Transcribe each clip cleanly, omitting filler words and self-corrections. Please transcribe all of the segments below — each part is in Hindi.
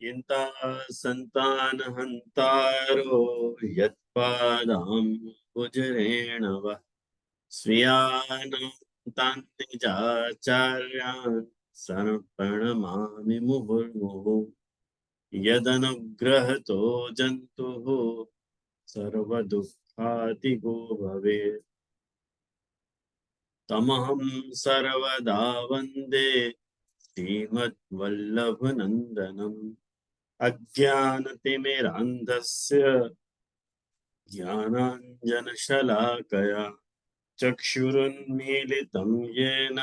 यन्ता सन्तानहन्तारो यत्पादाम्बुजरेण वः स्वीयान् तान् निजाचार्यान् प्रणमामि मुहुर्मुहुः। यदनुग्रहतो जन्तुः सर्वदुःखातिगो भवेत् तमहं सर्वदा वन्दे श्रीमद्वल्लभनन्दनम्। अज्ञानतिमिरान्धस्य ज्ञानाञ्जनशलाकया चक्षुरुन्मीलितं येन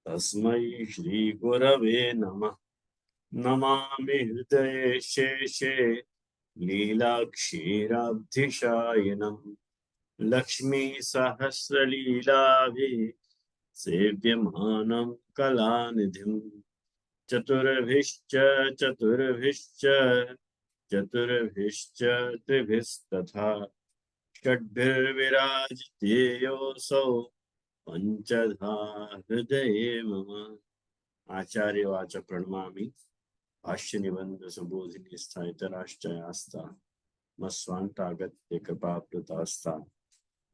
तस्मै श्रीगुरवे नमः। नमामि हृदये शेषे लीलाक्षीराब्धिशायिनम् लक्ष्मीसहस्रलीलाभिः सेव्यमानं कलानिधिम्। चतुर्भिश्च चतुर्भिश्च चतुर्भिश्च त्रिभिस्तथा षड्भिर्विराजिते योऽसौ पञ्चधा हृदये मम। आचार्यवाच प्रणमामि। भाष्य निबंध संबोधिनी स्थायितराश्चयास्ता मस्वान्तागत्य कृपाप्लुतास्ता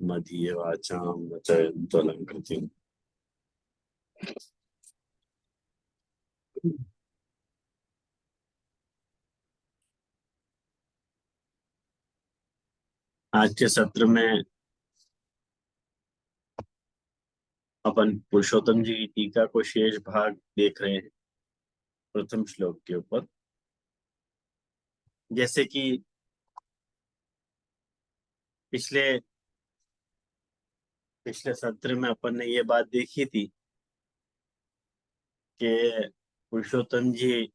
मदीय वाचां वचयन्तलङ्कृतिम्। आज के सत्र में अपन पुरुषोत्तम जी की टीका को शेष भाग देख रहे हैं। प्रथम श्लोक के ऊपर जैसे कि पिछले सत्र में अपन ने ये बात देखी थी कि पुरुषोत्तम जी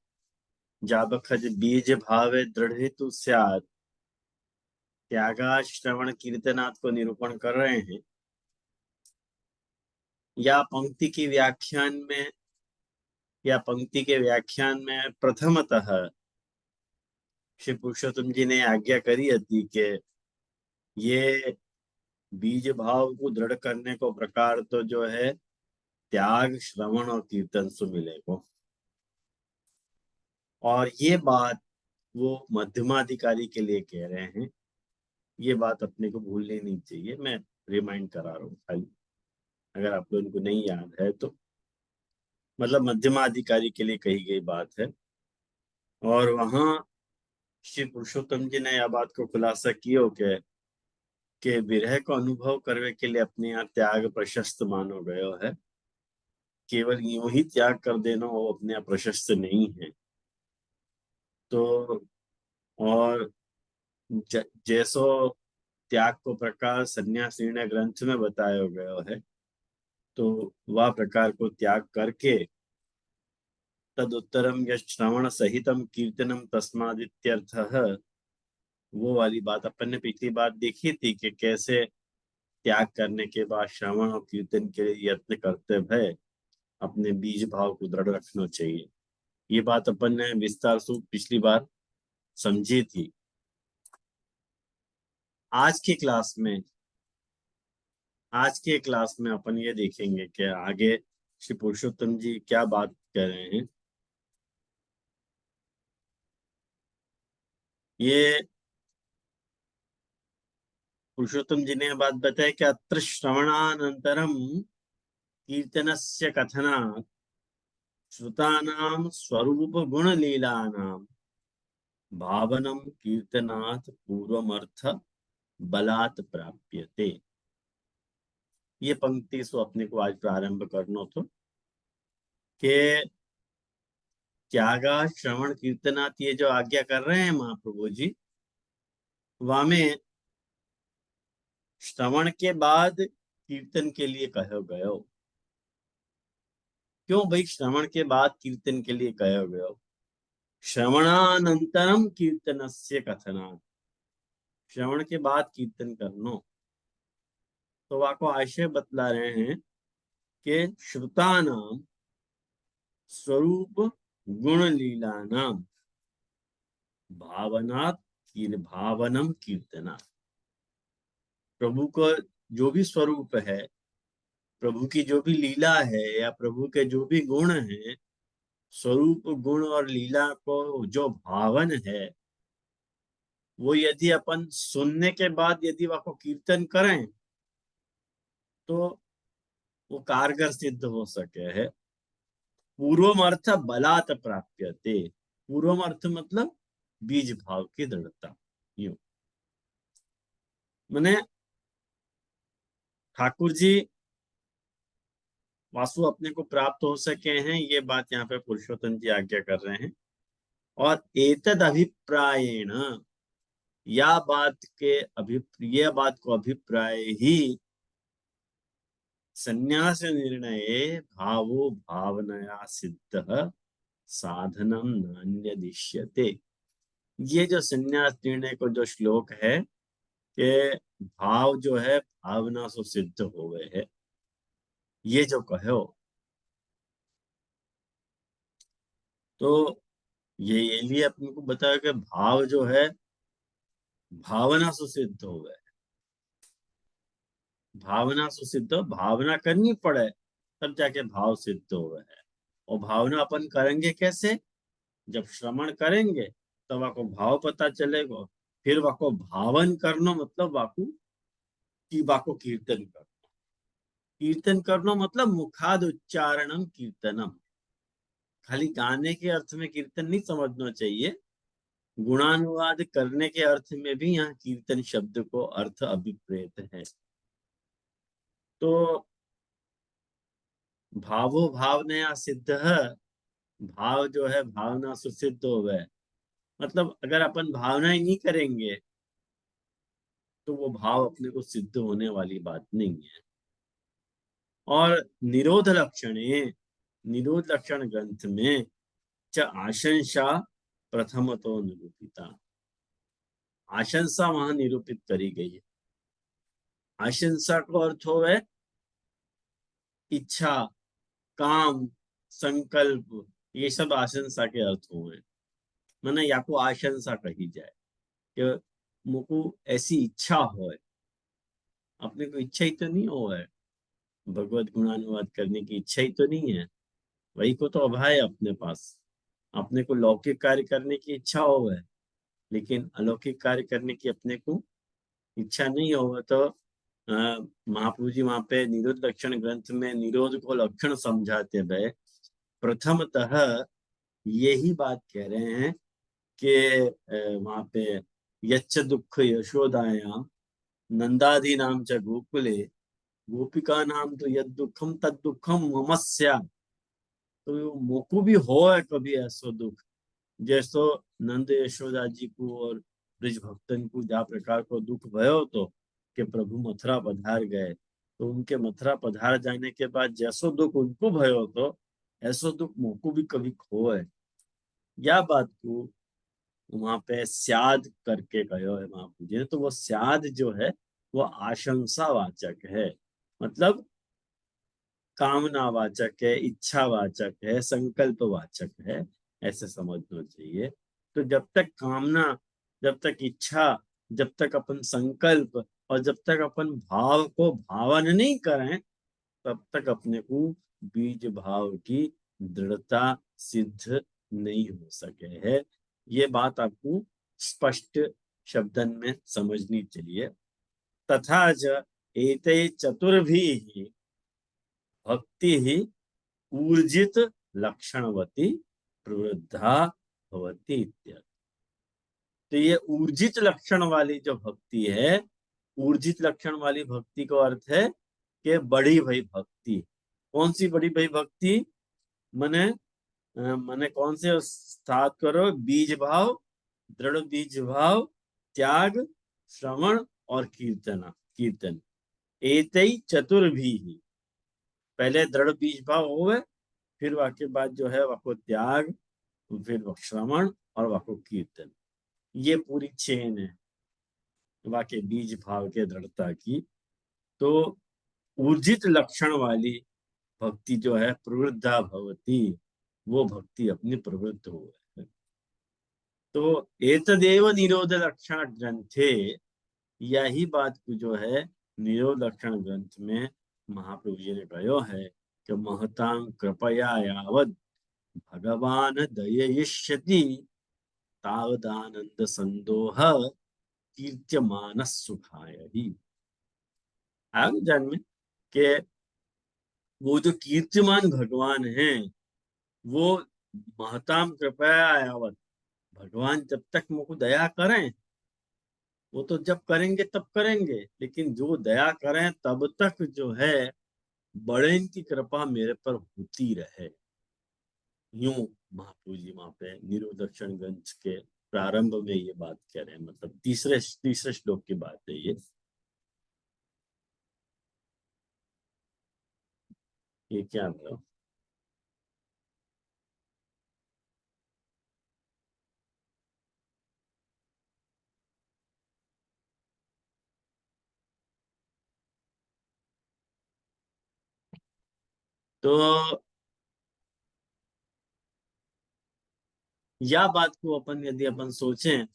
जाबखज बीज भावे दृढ़ स्यात् त्यागा श्रवण कीर्तनात् को निरूपण कर रहे हैं। या पंक्ति की व्याख्यान में या पंक्ति के व्याख्यान में प्रथमतः श्री पुरुषोत्तम जी ने आज्ञा करी थी कि ये बीज भाव को दृढ़ करने को प्रकार तो जो है त्याग श्रवण और कीर्तन से मिलेगा। और ये बात वो मध्यमाधिकारी के लिए कह रहे हैं। ये बात अपने को भूलनी नहीं चाहिए। मैं रिमाइंड करा रहा हूँ खाली, अगर आप लोगों को नहीं याद है तो। मतलब मध्यमाधिकारी के लिए कही गई बात है। और वहां श्री पुरुषोत्तम जी ने यह बात को खुलासा किया कि विरह को अनुभव करने के लिए अपने यहाँ त्याग प्रशस्त मानो गयो है। केवल यूं ही त्याग कर देना वो अपने आप प्रशस्त नहीं है। तो और जैसो त्याग को प्रकार संन्यास निर्णय ग्रंथ में बताया गया है, तो वह प्रकार को त्याग करके तदुत्तरम यश श्रवण सहितम कीर्तनम तस्मादित्यर्थः। वो वाली बात अपन ने पिछली बात देखी थी कि कैसे त्याग करने के बाद श्रवण और कीर्तन के लिए यत्न करते हुए अपने बीज भाव को दृढ़ रखना चाहिए। ये बात अपन ने विस्तार से पिछली बार समझी थी। आज के क्लास में अपन ये देखेंगे कि आगे श्री पुरुषोत्तम जी क्या बात कह रहे हैं। ये पुरुषोत्तम जी ने बात बताया कि अत्र श्रवणानंतरम कीर्तनस्य कथनात् श्रुतानां स्वरूप गुण लीलानां भावनम कीर्तनात् पूर्वमर्थ बलात् प्राप्यते। ये पंक्ति सो अपने को आज प्रारंभ करना तो कि त्यागा श्रवण कीर्तनात् ये जो आज्ञा कर रहे हैं महाप्रभु जी, वामे श्रवण के बाद कीर्तन के लिए कहो गयो। क्यों भाई श्रवण के बाद कीर्तन के लिए कहो गयो? श्रवणानंतरम कीर्तनस्य कथनात्, श्रवण के बाद कीर्तन करनो। तो वाको आशय बतला रहे हैं कि श्रुतानाम स्वरूप गुण लीला नाम भावनम कीर्तना। प्रभु को जो भी स्वरूप है, प्रभु की जो भी लीला है या प्रभु के जो भी गुण हैं, स्वरूप गुण और लीला को जो भावन है, वो यदि अपन सुनने के बाद यदि वह कीर्तन करें तो वो कारगर सिद्ध हो सके है। पूर्वमर्थ बलात् प्राप्यते। पूर्वमर्थ मतलब बीज भाव की दृढ़ता। यूं मैंने ठाकुर जी वासु अपने को प्राप्त हो सके हैं, ये बात यहाँ पे पुरुषोत्तम जी आज्ञा कर रहे हैं। और एतद अभिप्रायेण, या बात के ये बात को अभिप्राय ही संन्यास निर्णये भावो भावनया सिद्ध साधनम नान्यदिश्यते। ये जो संन्यास निर्णय को जो श्लोक है कि भाव जो है भावना से सिद्ध हो गए है, ये जो कहो तो ये लिए अपने को बताया कि भाव जो है भावना से सिद्ध हो गए। भावना से सिद्ध, भावना करनी पड़े तब जाके भाव सिद्ध हो गए है। और भावना अपन करेंगे कैसे? जब श्रवण करेंगे तब आपको भाव पता चलेगा। फिर वाको भावन करना मतलब वाको कीर्तन करना। कीर्तन करना मतलब मुखाद उच्चारणम कीर्तनम। खाली गाने के अर्थ में कीर्तन नहीं समझना चाहिए। गुणानुवाद करने के अर्थ में भी यहाँ कीर्तन शब्द को अर्थ अभिप्रेत है। तो भावो भावनया सिद्ध है, भाव जो है भावना से सिद्ध हो गए। मतलब अगर अपन भावना ही नहीं करेंगे तो वो भाव अपने को सिद्ध होने वाली बात नहीं है। और निरोध लक्षणे, निरोध लक्षण ग्रंथ में च आशंसा प्रथमतो निरूपिता। आशंसा वहां निरूपित करी गई है। आशंसा को अर्थ हो है इच्छा, काम, संकल्प, ये सब आशंसा के अर्थ हुए। मैंने या को आशंसा कही जाए कि मुझको ऐसी इच्छा हो, अपने को इच्छा ही तो नहीं हो है भगवत गुणानुवाद करने की, इच्छा ही तो नहीं है। वही को तो अभाव है अपने पास। अपने को लौकिक कार्य करने की इच्छा हो है, लेकिन अलौकिक कार्य करने की अपने को इच्छा नहीं हो। तो महाप्रभु जी वहां पे निरोध लक्षण ग्रंथ में निरोध को लक्षण समझाते हुए प्रथमतः यही बात कह रहे हैं कि वहां पे यच्च दुख यशोदायाम नंदादि नाम च गोकुले गोपिका नाम तो यद दुखम तद दुखम ममस्या। तो मोको भी हो है कभी ऐसो दुख, जैसो नंद यशोदा जी को और ब्रिज भक्तन को जा प्रकार को दुख भयो तो कि प्रभु मथुरा पधार गए, तो उनके मथुरा पधार जाने के बाद जैसो दुख उनको भयो तो ऐसो दुख मोको भी कभी खो है। या बात को वहां पे स्याद करके कहो है महाप्रभु जी ने। तो वो स्याद जो है वो आशंसावाचक है, मतलब कामनावाचक है, इच्छावाचक है, संकल्पवाचक है, ऐसे समझना चाहिए। तो जब तक कामना, जब तक इच्छा, जब तक अपन संकल्प और जब तक अपन भाव को भावन नहीं करें तब तक अपने को बीज भाव की दृढ़ता सिद्ध नहीं हो सके है। ये बात आपको स्पष्ट शब्दन में समझनी चाहिए। तथा च एते चतुर्भी भक्ति ही ऊर्जित लक्षणवती प्रवृद्धा भवती इत्यर्थ। तो ये ऊर्जित लक्षण वाली जो भक्ति है, ऊर्जित लक्षण वाली भक्ति को अर्थ है कि बड़ी भई भक्ति। कौन सी बड़ी भई भक्ति? मने मने कौन से स्थात करो? बीज भाव, दृढ़ बीज भाव, त्याग, श्रवण और कीर्तन एतई चतुर्भी ही। पहले दृढ़ बीज भाव हो गए, फिर वाके बाद जो है वाको त्याग, फिर श्रवण और वाको कीर्तन। ये पूरी चेन है वाके बीज भाव के दृढ़ता की। तो ऊर्जित लक्षण वाली भक्ति जो है प्रवृद्धा भवती, वो भक्ति अपनी प्रवृत्त हो है। तो एतदेव निरोध लक्षण ग्रंथे, यही बात को जो है निरोध लक्षण ग्रंथ में महाप्रभु जी ने कहो है कि महतां कृपया यावद भगवान दययिष्यति तावदानंद संदोह कीर्त्यमान सुखाय ही। आया ना ध्यान में कि वो जो कीर्तिमान भगवान हैं वो महताम कृपया यावत, भगवान जब तक मुझको दया करें, वो तो जब करेंगे तब करेंगे, लेकिन जो दया करें तब तक जो है बड़े की कृपा मेरे पर होती रहे। यूं महाप्रभु जी वहां पे निरुदक्षिण ग्रंथ के प्रारंभ में ये बात कह रहे हैं, मतलब तीसरे श्लोक की बात है ये क्या मतलब। तो या बात को अपन यदि अपन सोचें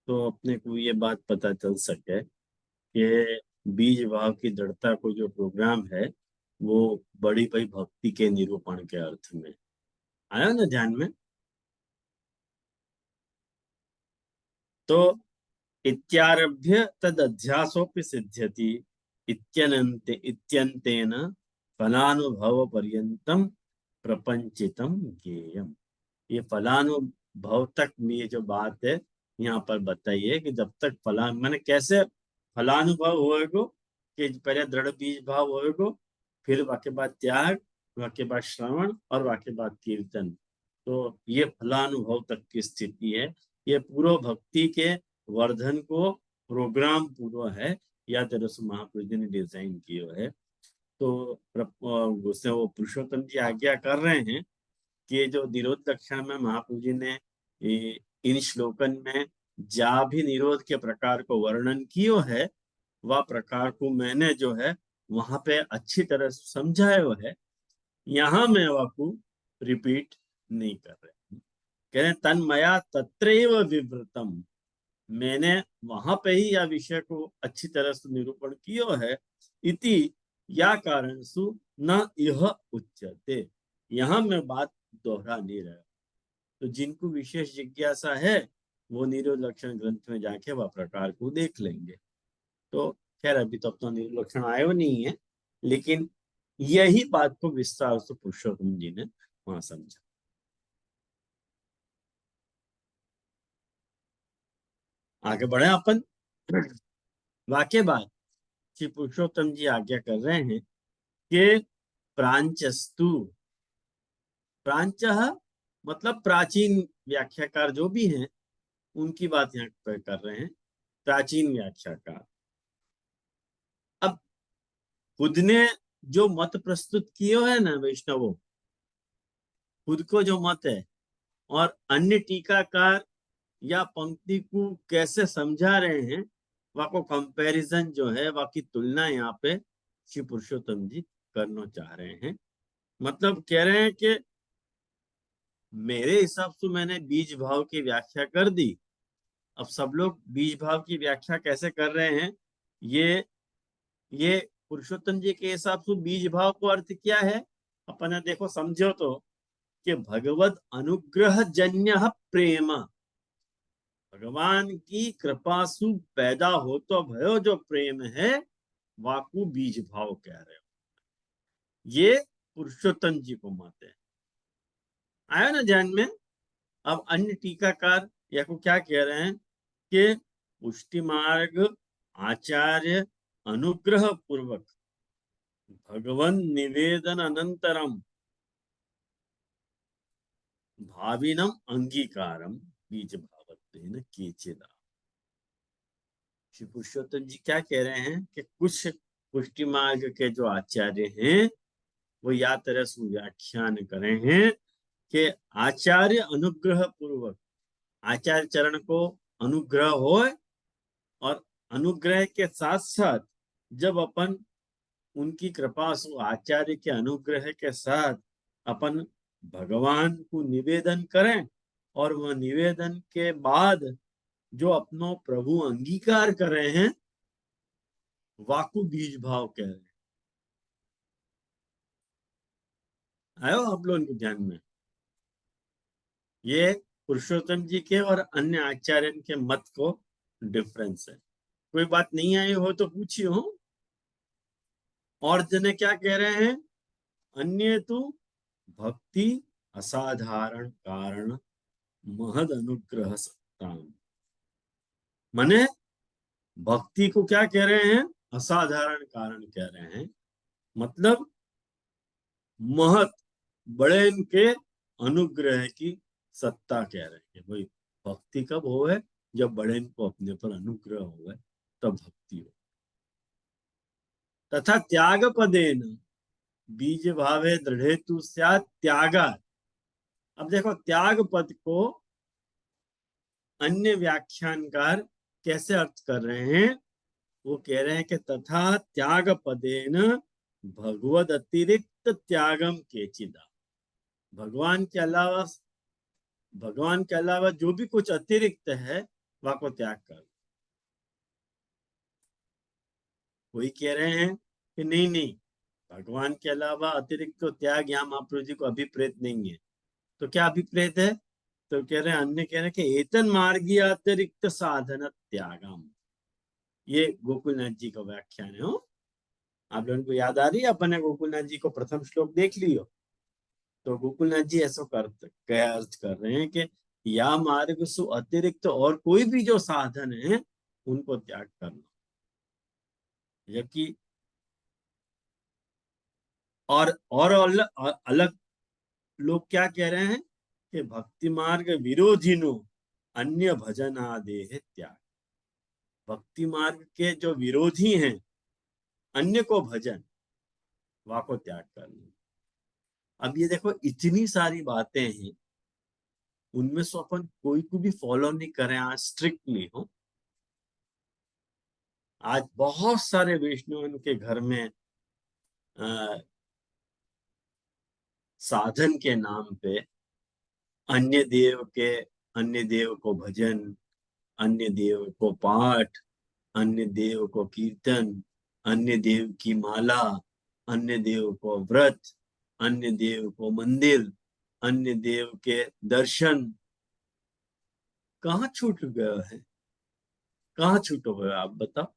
तो अपने को ये बात पता चल सके कि बीज भाव की दृढ़ता को जो प्रोग्राम है वो बड़ी भाई भक्ति के निरूपण के अर्थ में आया ना ध्यान में। तो इत्यारभ्य तदध्यासोपि सिद्ध्यति इत्यन्तेन फलानुभव पर्यंतम प्रपंचितम ज्ञेयम। ये फलानुभव तक में ये जो बात है यहाँ पर बताइए कि जब तक मैंने कैसे फलानुभव होएगो कि पहले दृढ़ बीज भाव होएगो, फिर वाके बाद त्याग, वाके बाद श्रवण और वाके बाद कीर्तन। तो ये फलानुभव तक की स्थिति है। ये पूर्व भक्ति के वर्धन को प्रोग्राम पूरा है या तरस महाप्रभु जी ने डिजाइन किया है। तो उसने वो पुरुषोत्तम जी आज्ञा कर रहे हैं कि जो निरोध लक्षण में महाप्रभु जी ने इन श्लोकन में जा भी निरोध के प्रकार को वर्णन कियो है, वह प्रकार को मैंने जो है वहां पे अच्छी तरह से समझाया है। यहाँ मैं वाकू रिपीट नहीं कर रहे। कह रहे तन्मया तत्रैव विवृतम, मैंने वहां पे ही यह विषय को अच्छी तरह से निरूपण किया है। इति या कारण सु न यह उच्यते, यहाँ मैं बात दोहरा नहीं रहा। तो जिनको विशेष जिज्ञासा है वो निरोध लक्षण ग्रंथ में जाके वह प्रकार को देख लेंगे। तो खैर अभी तो अपना निरोध लक्षण आयो नहीं है, लेकिन यही बात को विस्तार से पुरुषोत्तम जी ने वहां समझा। आगे बढ़े अपन। वाक्य बात श्री पुरुषोत्तम जी आज्ञा कर रहे हैं कि प्रांचस्तु, प्रांच मतलब प्राचीन व्याख्याकार जो भी हैं उनकी बात यहाँ पर कर रहे हैं, प्राचीन व्याख्याकार। अब खुद ने जो मत प्रस्तुत किए है ना वैष्णवों, खुद को जो मत है और अन्य टीकाकार या पंक्ति को कैसे समझा रहे हैं, वह को कंपैरिजन जो है वह की तुलना यहाँ पे श्री पुरुषोत्तम जी करना चाह रहे हैं। मतलब कह रहे हैं कि मेरे हिसाब से मैंने बीज भाव की व्याख्या कर दी। अब सब लोग बीज भाव की व्याख्या कैसे कर रहे हैं, ये ये पुरुषोत्तम जी के हिसाब से बीज भाव को अर्थ क्या है अपन ने देखो समझो तो कि भगवत अनुग्रह जन्य प्रेम, भगवान की कृपा सु पैदा हो तो भयो जो प्रेम है वाकु बीज भाव कह रहे हो। ये पुरुषोत्तम जी को मत है। आया ना ध्यान में। अब अन्य टीकाकार या को क्या कह रहे हैं कि पुष्टि मार्ग आचार्य अनुग्रह पूर्वक भगवन निवेदन अनंतरम भाविनम अंगीकारम बीज भावत्वेन केचिदा। श्री पुरुषोत्तम जी क्या कह रहे हैं कि कुछ पुष्टि मार्ग के जो आचार्य हैं वो या तरह से व्याख्यान करे हैं कि आचार्य अनुग्रह पूर्वक, आचार्य चरण को अनुग्रह हो, और अनुग्रह के साथ साथ जब अपन उनकी कृपा से आचार्य के अनुग्रह के साथ अपन भगवान को निवेदन करें और वह निवेदन के बाद जो अपनो प्रभु अंगीकार कर रहे हैं वाकु बीज भाव कह रहे हैं। आयो आप लोगों को ध्यान में। ये पुरुषोत्तम जी के और अन्य आचार्य के मत को डिफरेंस है। कोई बात नहीं आई हो तो पूछिए हो। और जने क्या कह रहे हैं, अन्य तो भक्ति असाधारण कारण महद अनुग्रह सत्ताम। माने भक्ति को क्या कह रहे हैं, असाधारण कारण कह रहे हैं, मतलब महत बड़े इनके अनुग्रह की सत्ता कह रहे हैं। भाई भक्ति कब हो है, जब बड़े इनको अपने पर अनुग्रह हो है, तब भक्ति हो। तथा त्याग पदेन बीज भावे दृढ़ेतु स्यात् त्यागा। अब देखो त्याग पद को अन्य व्याख्यानकार कैसे अर्थ कर रहे हैं। वो कह रहे हैं कि तथा त्याग पदेन भगवद अतिरिक्त त्यागम केचिदा। भगवान के अलावा, भगवान के अलावा जो भी कुछ अतिरिक्त है वह को त्याग कर। कोई कह रहे हैं कि नहीं नहीं, भगवान के अलावा अतिरिक्त तो त्याग यहाँ महाप्रभु जी को अभिप्रेत नहीं है। तो क्या अभिप्रेत है, तो कह रहे हैं, अन्य कह रहे हैं कि एतन मार्गीय अतिरिक्त साधन त्यागम। ये गोकुलनाथ जी का व्याख्यान है। हो आप लोगों को याद आ रही है, अपन ने गोकुलनाथ जी को प्रथम श्लोक देख लियो। तो गोकुलनाथ जी ऐसा अर्थ कर रहे हैं कि या मार्ग सु अतिरिक्त और कोई भी जो साधन है उनको त्याग करना। जबकि और अलग लोग क्या कह रहे हैं कि भक्ति मार्ग विरोधिनो अन्य भजन आदेह त्याग। भक्ति मार्ग के जो विरोधी हैं, अन्य को भजन, वा को त्याग करना। अब ये देखो इतनी सारी बातें हैं, उनमें से अपन कोई को भी फॉलो नहीं करें आज स्ट्रिक्टली हो। आज बहुत सारे वैष्णव के घर में साधन के नाम पे अन्य देव के, अन्य देव को भजन, अन्य देव को पाठ, अन्य देव को कीर्तन, अन्य देव की माला, अन्य देव को व्रत, अन्य देव को मंदिर, अन्य देव के दर्शन। कहाँ छूट गया है, कहाँ छूटो गया आप बताओ।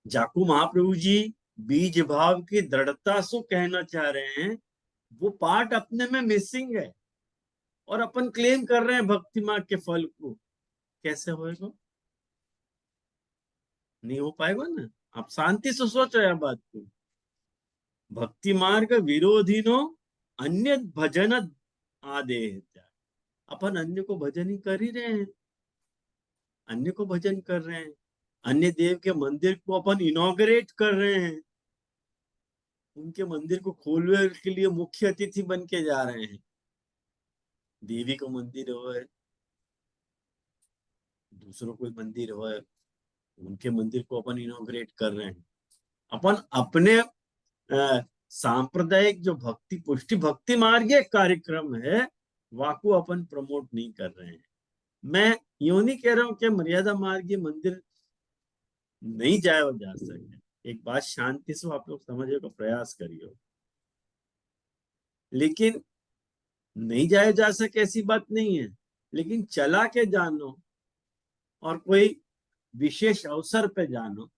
जाकू महाप्रभु जी बीज भाव की दृढ़ता से कहना चाह रहे हैं, वो पार्ट अपने में मिसिंग है और अपन क्लेम कर रहे हैं भक्ति मार्ग के फल को। कैसे होएगा, नहीं हो पाएगा ना। आप शांति से सोच रहे हैं बात को। भक्ति मार्ग विरोधिनो अन्य भजन आदेह त्याग। अपन अन्य को भजन ही कर ही रहे हैं, अन्य को भजन कर रहे हैं, अन्य देव के मंदिर को अपन इनॉग्रेट कर रहे हैं, उनके मंदिर को खोलने के लिए मुख्य अतिथि बन के जा रहे हैं। देवी का मंदिर हो, दूसरों कोई मंदिर हो, उनके मंदिर को अपन इनॉग्रेट कर रहे हैं। अपन अपने सांप्रदायिक जो भक्ति पुष्टि भक्ति मार्ग कार्यक्रम है, वाको अपन प्रमोट नहीं कर रहे हैं। मैं यूं नहीं कह रहा हूं कि मर्यादा मार्ग मंदिर नहीं जाया जा सके। एक बात शांति से आप लोग समझने का प्रयास करिए, लेकिन नहीं जाया जा सके ऐसी बात नहीं है। लेकिन चला के जानो और कोई विशेष अवसर पे जानो,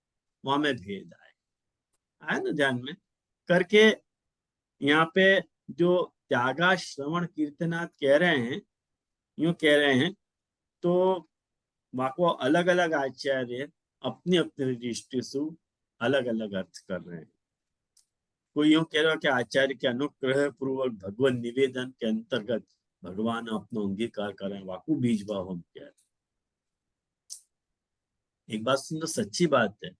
वहां में भेद आए ना ध्यान में करके। यहाँ पे जो त्यागा श्रवण कीर्तनाथ कह रहे हैं, यूं कह रहे हैं, तो वहां को अलग अलग आचार्य अपनी अपनी दृष्टि से अलग अलग अर्थ कर रहे हैं। कोई यूं कह रहा है कि आचार्य के अनुग्रह पूर्वक भगवान निवेदन के अंतर्गत भगवान अपना अंगीकार करें, वाकु बीज भाव हम कह रहे हैं। एक बात सुन, तो सच्ची बात है,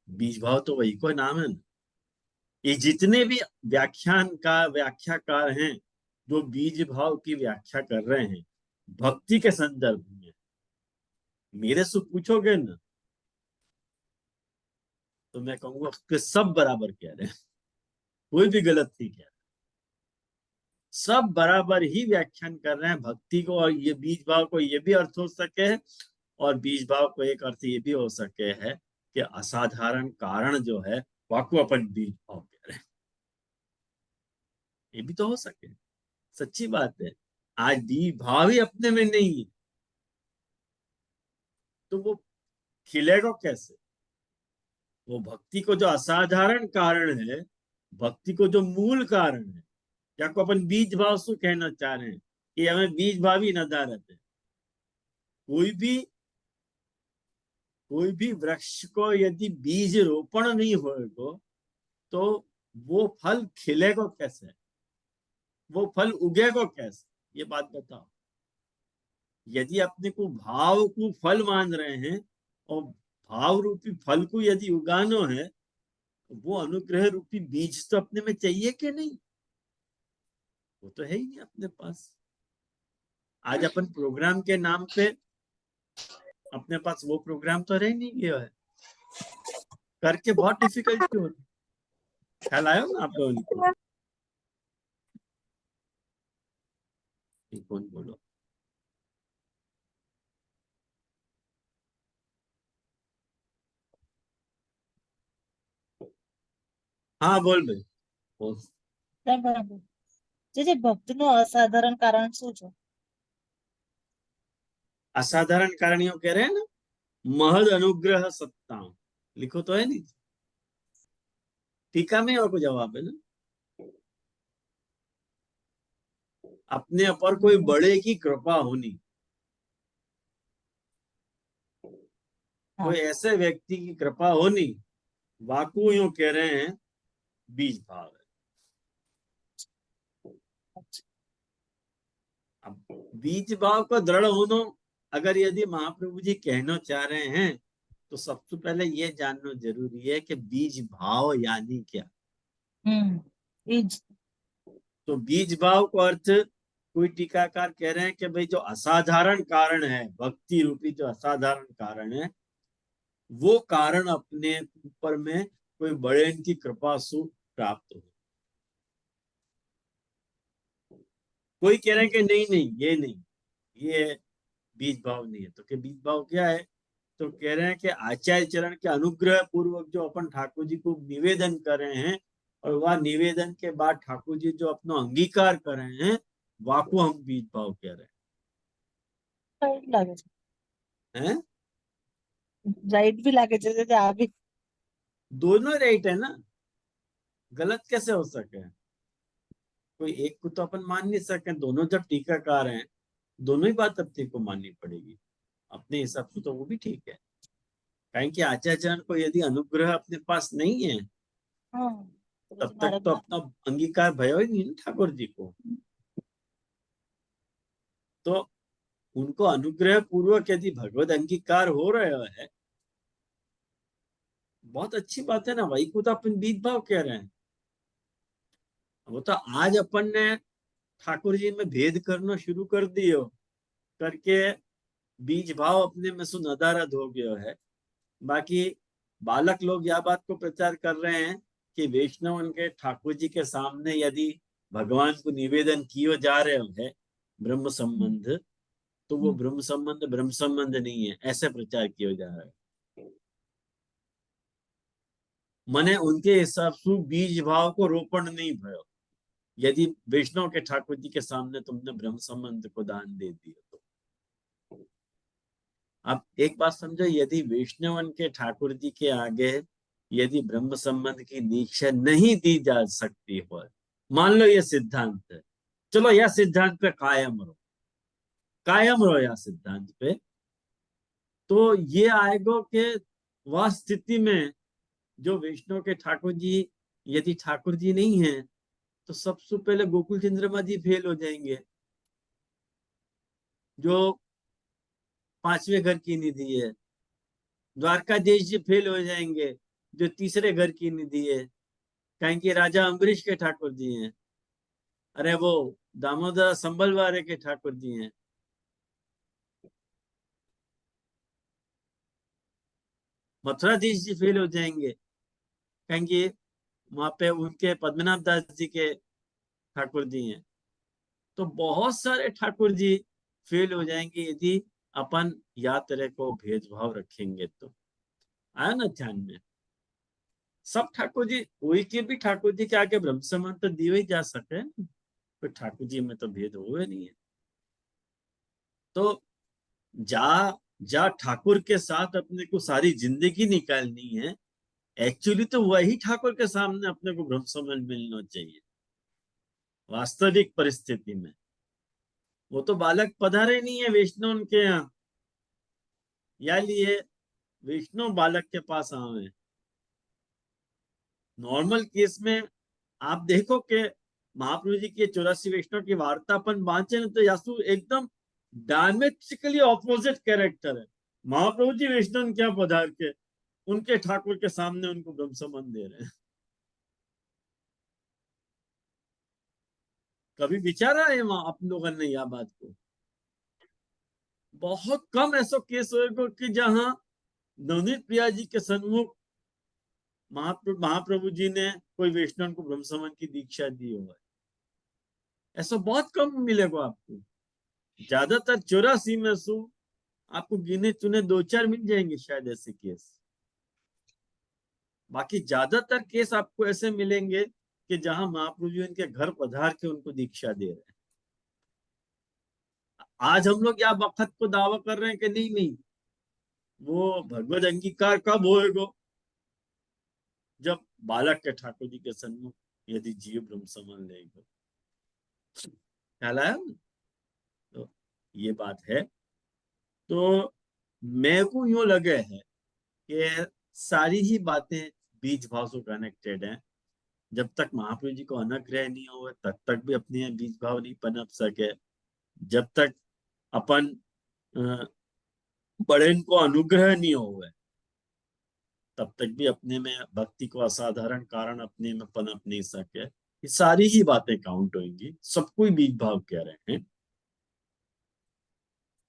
बीज भाव तो वही को नाम है ना। ये जितने भी व्याख्याकार हैं जो बीज भाव की व्याख्या कर रहे हैं भक्ति के संदर्भ में, मेरे से पूछोगे ना तो मैं कहूंगा कि सब बराबर कह रहे हैं, कोई भी गलत नहीं कह रहा। सब बराबर ही व्याख्यान कर रहे हैं भक्ति को। और ये बीज भाव को ये भी अर्थ हो सके है, और बीज भाव को एक अर्थ ये भी हो सके है कि असाधारण कारण जो है वाकु अपन बीज भाव कह रहे हैं। ये भी तो हो सके, सच्ची बात है। आज बीज भाव ही अपने में नहीं है, तो वो खिलेगा कैसे? वो भक्ति को जो असाधारण कारण है, भक्ति को जो मूल कारण है, क्या को अपन बीज भाव से कहना चाह रहे हैं कि हमें बीज भाव ही नदारत है। कोई भी कोई भी वृक्ष को यदि बीज रोपण नहीं होगा तो वो फल खिलेगा कैसे, वो फल उगेगा कैसे, ये बात बताओ। यदि अपने को भाव को फल मान रहे हैं और भाव रूपी फल को यदि उगाना है, वो अनुग्रह रूपी बीज तो अपने में चाहिए कि नहीं? वो तो है ही नहीं अपने पास। आज अपन प्रोग्राम के नाम पे अपने पास वो प्रोग्राम तो रह नहीं गया है, करके बहुत डिफिकल्ट क्यों होता? ख्याल आया ना आप लोगों को? कौन बोलो? हाँ बोल भाई, बोल। બરાબર જે ભક્તિનું અસાધારણ કારણ શું છે? असाधारण कारण यो कह रहे हैं ना, महद अनुग्रह सत्ता। लिखो तो है नहीं, टीका में और को जवाब है ना। अपने ऊपर कोई बड़े की कृपा होनी, हाँ कोई ऐसे व्यक्ति की कृपा होनी, वाकु यूं कह रहे हैं बीज भाव है। अब बीज भाव का दृढ़ होना अगर यदि महाप्रभु जी कहना चाह रहे हैं तो सबसे पहले ये जानना जरूरी है कि बीज भाव यानी क्या। એ જ तो बीज भाव का अर्थ कोई टीकाकार कह रहे हैं कि भाई जो असाधारण कारण है, भक्ति रूपी जो असाधारण कारण है, वो कारण अपने ऊपर में कोई बड़े की कृपा से प्राप्त हो। कोई कह रहे हैं कि नहीं नहीं ये नहीं, ये बीज भाव नहीं है। तो क्या बीज भाव क्या है? तो कह रहे हैं कि आचार्य चरण के अनुग्रह पूर्वक जो अपन ठाकुर जी को निवेदन कर रहे हैं, और वह निवेदन के बाद ठाकुर जी जो अपना अंगीकार कर रहे हैं, वाको हम बीज भाव कह रहे રાઈટ લાગે છે, हैं। રાઈટ બી લાગે છે જે આ બી दोनों राइट है ना, गलत कैसे हो सके? कोई एक को तो अपन मान नहीं सके, दोनों जब टीकाकार हैं, दोनों ही बात अपने को माननी पड़ेगी। अपने हिसाब से तो वो भी ठीक है, कहें कि आचार्य चरण को यदि अनुग्रह अपने पास नहीं है, हाँ तो तब પછી तक મારે तो अपना अंगीकार भयो ही नहीं ना ठाकुर जी को। तो उनको अनुग्रह पूर्वक यदि भगवत अंगीकार हो रहा है, बहुत अच्छी बात है ना। वही को तो अपन बीज भाव कह रहे हैं। वो तो आज अपन ने ठाकुर जी में भेद करना शुरू कर दियो करके बीज भाव अपने में सुनदारद हो गया है। बाकी बालक लोग यह बात को प्रचार कर रहे हैं कि वैष्णव उनके ठाकुर जी के सामने यदि भगवान को निवेदन किए जा रहे हैं ब्रह्म संबंध, तो वो ब्रह्म संबंध नहीं है, ऐसे प्रचार किया जा रहा है। मने उनके हिसाब से बीज भाव को रोपण नहीं भयो यदि वैष्णव के ठाकुर जी के सामने तुमने ब्रह्म संबंध को दान दे दिया तो। अब एक बात समझो, यदि वैष्णवन के ठाकुर जी के आगे यदि ब्रह्म संबंध की दीक्षा नहीं दी जा सकती हो, मान लो ये सिद्धांत है, चलो यह सिद्धांत पे कायम रहो यह सिद्धांत पे, तो ये आएगा कि वह स्थिति में जो वैष्णव के ठाकुर जी यदि ठाकुर जी नहीं है, तो सबसे पहले गोकुल चंद्रमा जी फेल हो जाएंगे, जो 5वें घर की निधि है। द्वारकाधीश जी फेल हो जाएंगे, जो तीसरे घर की निधि है। कहें कि राजा अम्बरीश के ठाकुर जी हैं, अरे वो दामोदर संबल वाले के ठाकुर जी हैं। मथुराधीश जी फेल हो जाएंगे, कहेंगे वहां पे उनके पद्मनाभ दास जी के ठाकुर जी हैं। तो बहुत सारे ठाकुर जी फेल हो जाएंगे यदि अपन यात्रा को भेदभाव रखेंगे तो। आया ना ध्यान में? सब ठाकुर जी, कोई के भी ठाकुर जी के आगे ब्रह्म संबंध तो दिए ही जा सके, तो ठाकुर जी में तो भेद हुए नहीं है। तो जा जा ठाकुर के साथ अपने को सारी जिंदगी निकालनी है, एक्चुअली तो वही ठाकुर के सामने अपने को ब्रह्म समझ मिलना चाहिए वास्तविक परिस्थिति में। वो तो बालक पधारे नहीं है वैष्णव उनके यहाँ, या लिए वैष्णव बालक के पास आवे। नॉर्मल केस में आप देखो कि महाप्रभु जी के 84 वैष्णव की वार्ता अपन बांचे न, तो यासु एकदम डायमेट्रिकली ऑपोजिट कैरेक्टर है। महाप्रभु जी वैष्णव क्या पधार के उनके ठाकुर के सामने उनको ब्रह्म संबंध दे रहे हैं। कभी विचारा है वहां आप लोगों ने यह बात को? बहुत कम ऐसा केस होगा कि जहां नवनीत प्रिया जी के सन्मुख महाप्रभु जी ने कोई वैष्णव को ब्रह्म संबंध की दीक्षा दी होगा। ऐसा बहुत कम मिलेगा आपको। ज्यादातर 84 में सु आपको गिने चुने 2-4 मिल जाएंगे शायद ऐसे केस। बाकी ज्यादातर केस आपको ऐसे मिलेंगे कि जहां महाप्रभु जी उनके घर पधार के उनको दीक्षा दे रहे हैं। आज हम लोग या वक्त को दावा कर रहे हैं कि नहीं नहीं, वो भगवत अंगीकार कब होएगा? जब बालक के ठाकुर जी के सन्मुख यदि जीव ब्रह्म समझ लेगा। ख्याल आया? तो ये बात है। तो मेरे को यूं लगे है कि सारी ही बातें बीज भाव से कनेक्टेड हैं। जब तक महाप्रभु जी को अनुग्रह नहीं हुआ तब तक भी अपने यहाँ बीज भाव नहीं पनप सके। जब तक अपन बड़े को अनुग्रह नहीं हुआ तब तक भी अपने में भक्ति को असाधारण कारण अपने में पनप नहीं सके। ये सारी ही बातें काउंट होंगी, सब कोई बीज भाव कह रहे हैं।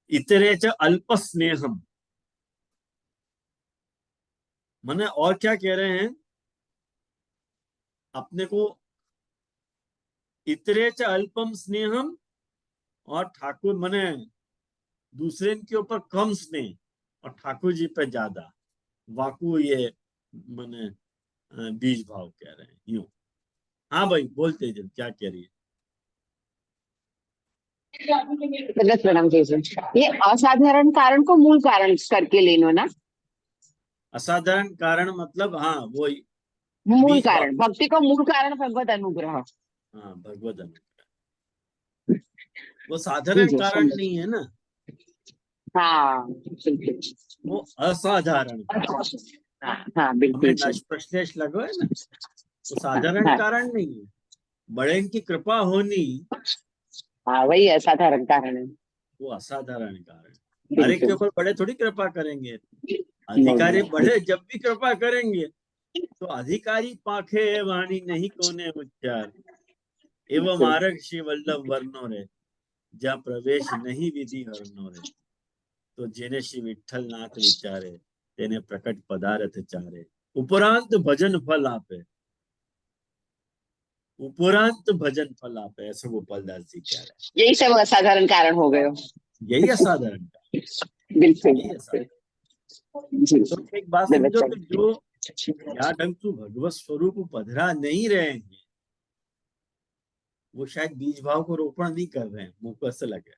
इतरे च अल्प स्नेहम, माने और क्या कह रहे हैं अपने को? इतरे च अल्पम स्नेहम, और ठाकुर माने दूसरे के ऊपर कम स्नेह और ठाकुर जी पे ज्यादा। वाकु ये माने बीज भाव कह रहे हैं यूं। हाँ भाई बोलते जब क्या कह रही है? गलत प्रणाम कीजिए। ये असाधारण कारण को मूल कारण करके लेनो ना। असाधारण कारण मतलब हाँ वो मूल बीज भाव। कारण, भक्ति को मूल कारण भगवत अनुग्रह। हाँ भगवत अनुग्रह, वो जी साधारण जी कारण समझ। नहीं है ना, हाँ बिल्कुल। वो असाधारण कारण। हाँ हाँ हमें बिल्कुल जी। नश प्रश्लेष लगो है ना, वो साधारण हाँ कारण नहीं है। बड़े की कृपा होनी हाँ वही असाधारण कारण है। वो असाधारण कारण। हर एक के बिल्कुल। ऊपर बड़े थोड़ी कृपा करेंगे। नहीं अधिकारी नहीं। बड़े जब भी कृपा करेंगे तो अधिकारी पाखे वाणी नहीं कोने उच्चार, एवं बिल्कुल। मार्ग श्री वल्लभ वर्णो रे, जहाँ प्रवेश नहीं विधि हरनो रे, तो जेने श्री विठ्ठल नाथ विचारे, तेने प्रकट पदार्थ चारे, उपरांत भजन फल आपे, उपरांत भजन फल आपे, ऐसा गोपाल दास जी कह रहे यही सब असाधारण कारण हो गए हो। हैं। यही असाधारण का, बिल्कुल यही असाधारण। जी। तो एक बात गलत समझो कि चल। जो या ढंग से भगवत स्वरूप पधरा नहीं रहे हैं वो शायद बीज भाव को रोपण नहीं कर रहे हैं, मुंह को ऐसा लगे।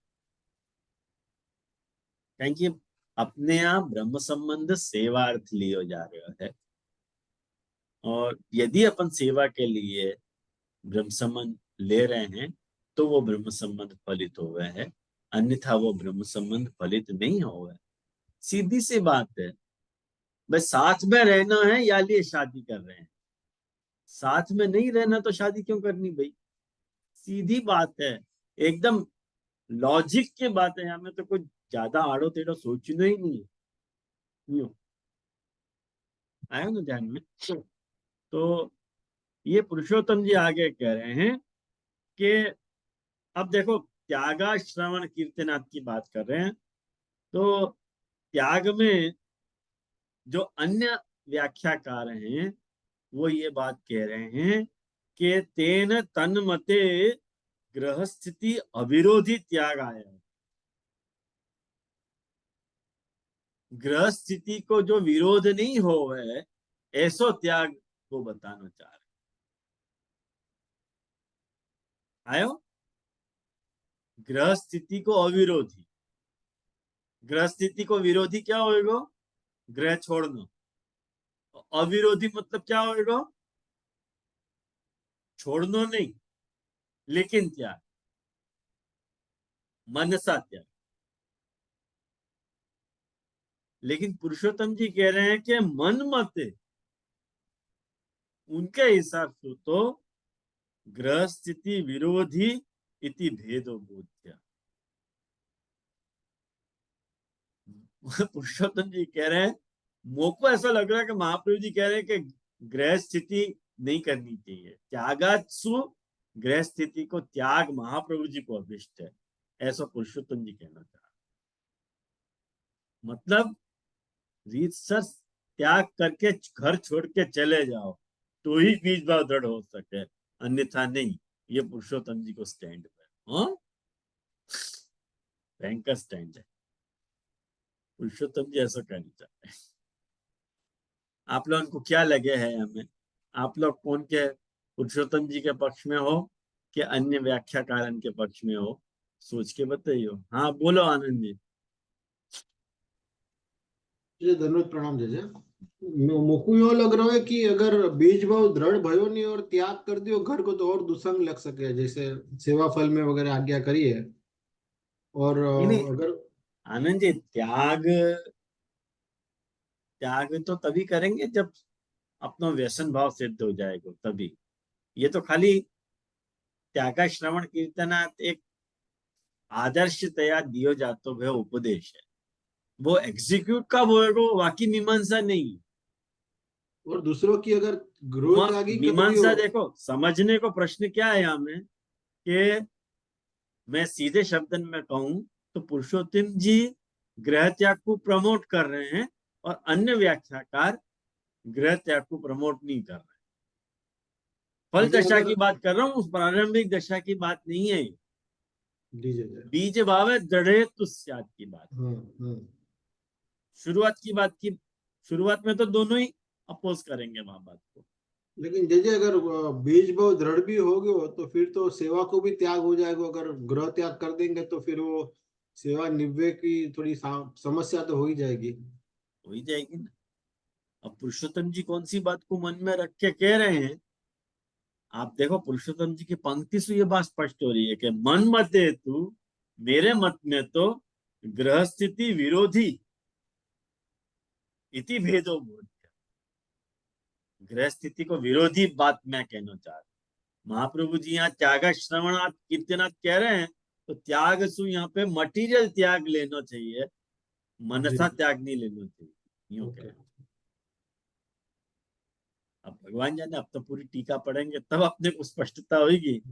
क्योंकि अपने आप ब्रह्म संबंध सेवार्थ लियो जा रहा है, और यदि अपन सेवा के लिए ब्रह्म संबंध ले रहे हैं तो वो ब्रह्म संबंध फलित हो गए हैं, अन्यथा वो ब्रह्म संबंध फलित नहीं हो गए। सीधी सी बात है। बस साथ में रहना है या लिए शादी कर रहे हैं? साथ में नहीं रहना तो शादी क्यों करनी भाई? सीधी बात है, एकदम लॉजिक की बात है। हमें तो कुछ ज्यादा आड़ो टेढ़ो सोचना ही नहीं है। यूं आया ना ध्यान में? तो ये पुरुषोत्तम जी आगे कह रहे हैं कि अब देखो, त्यागा श्रवण कीर्तनाथ की बात कर रहे हैं। तो त्याग में जो अन्य व्याख्याकार हैं वो ये बात कह रहे हैं कि तेन तन्मते ग्रह स्थिति अविरोधी त्याग आया। ग्रह स्थिति को जो विरोध नहीं हो है ऐसो त्याग को बताना चाह रहे। आयो, ग्रह स्थिति को अविरोधी, ग्रह स्थिति को विरोधी क्या होएगा? ग्रह छोड़ना। अविरोधी मतलब क्या होएगा? छोड़ना नहीं, लेकिन त्याग, मनसा त्याग। लेकिन पुरुषोत्तम जी कह रहे हैं कि मन मते, उनके हिसाब से तो ग्रह स्थिति विरोधी इति भेदो बोध्य। पुरुषोत्तम जी कह रहे हैं, मोको ऐसा लग रहा है कि महाप्रभु जी कह रहे हैं कि ग्रह स्थिति नहीं करनी चाहिए, त्यागात्सु ग्रह स्थिति को त्याग महाप्रभु जी को अभिष्ट है, ऐसा पुरुषोत्तम जी कहना चाह रहे। मतलब रीतसर त्याग करके घर छोड़ के चले जाओ तो ही बीज भाव दृढ़ हो सके, अन्यथा नहीं। ये पुरुषोत्तम जी को स्टैंड है, भयंकर स्टैंड है। पुरुषोत्तम जी ऐसा कहना चाहते हैं। आप लोगों को क्या लगे है हमें? आप लोग कौन के, पुरुषोत्तम जी के पक्ष में हो कि अन्य व्याख्याकारन के पक्ष में हो? सोच के बताइए। हाँ बोलो आनंद जी। धन्यवाद, प्रणाम जय। मोकू यो लग रहा है कि अगर बीज भाव दृढ़ भयो नहीं और त्याग कर दियो घर को तो और दुसंग लग सके, जैसे सेवा फल में वगैरह आज्ञा करी है। और अगर आनंद जी, त्याग तो तभी करेंगे जब अपना व्यसन भाव सिद्ध हो जाएगा, तभी। ये तो खाली त्यागा श्रवण कीर्तनात एक आदर्शतया दियो जातो वह उपदेश है, वो एग्जीक्यूट कब होएगा वाकी मीमांसा नहीं। और दूसरों की अगर ग्रोथ आगे मीमांसा देखो, समझने को प्रश्न क्या है यहाँ में कि मैं सीधे शब्द में कहूं तो पुरुषोत्तम जी ग्रह त्याग को प्रमोट कर रहे हैं और अन्य व्याख्याकार ग्रह त्याग को प्रमोट नहीं कर रहे। फल दशा की बात कर रहा हूँ, उस प्रारंभिक दशा की बात नहीं है। बीज भाव दृढ़ तुस्यात की बात, शुरुआत की बात की। शुरुआत में तो दोनों ही अपोज करेंगे वहां बात को। लेकिन जैसे अगर बीज भाव दृढ़ भी हो गयो तो फिर तो सेवा को भी त्याग हो जाएगा। अगर ग्रह त्याग कर देंगे तो फिर वो सेवा निव्य की थोड़ी समस्या तो हो ही जाएगी ना। अब पुरुषोत्तम जी कौन सी बात को मन में रख के कह रहे हैं? आप देखो पुरुषोत्तम जी की पंक्ति से ये बात स्पष्ट हो रही है कि मन मत तू, मेरे मत में तो ग्रह स्थिति विरोधी इति भेदो बोध। ग्रह स्थिति को विरोधी बात मैं कहना चाह रहा। महाप्रभु जी यहाँ त्याग श्रवणात् कीर्तनात् कह रहे हैं तो त्याग सु यहाँ पे मटीरियल त्याग लेना चाहिए, मनसा त्याग नहीं लेना चाहिए, यूं कह। अब भगवान जाने, अब तो पूरी टीका पढ़ेंगे तब अपने को स्पष्टता होगी।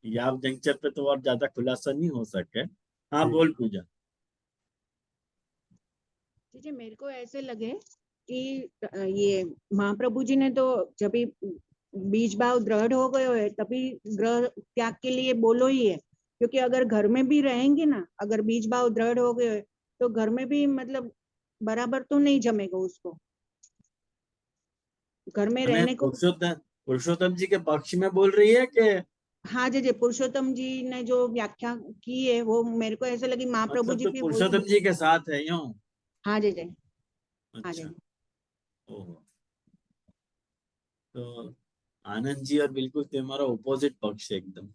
या जंक्चर पे तो और ज्यादा खुलासा नहीं हो सके। हाँ बोल पूजा। जी मेरे को ऐसे लगे कि ये महाप्रभु जी ने तो जब भी बीज भाव दृढ़ हो गए है तभी ग्रह त्याग के लिए बोलो ही है, क्योंकि अगर घर में भी रहेंगे ना, अगर बीज भाव दृढ़ हो गए तो घर में भी मतलब बराबर तो नहीं जमेगा उसको, घर में रहने को। पुरुषोत्तम जी के पक्ष में बोल रही है कि? हाँ जी पुरुषोत्तम जी ने जो व्याख्या की है वो मेरे को ऐसे लगी महाप्रभु जी भी पुरुषोत्तम जी के साथ है यूं। हाँ जी अच्छा। ओहो, तो आनंद जी और बिल्कुल तुम्हारा ऑपोजिट पक्ष है एकदम।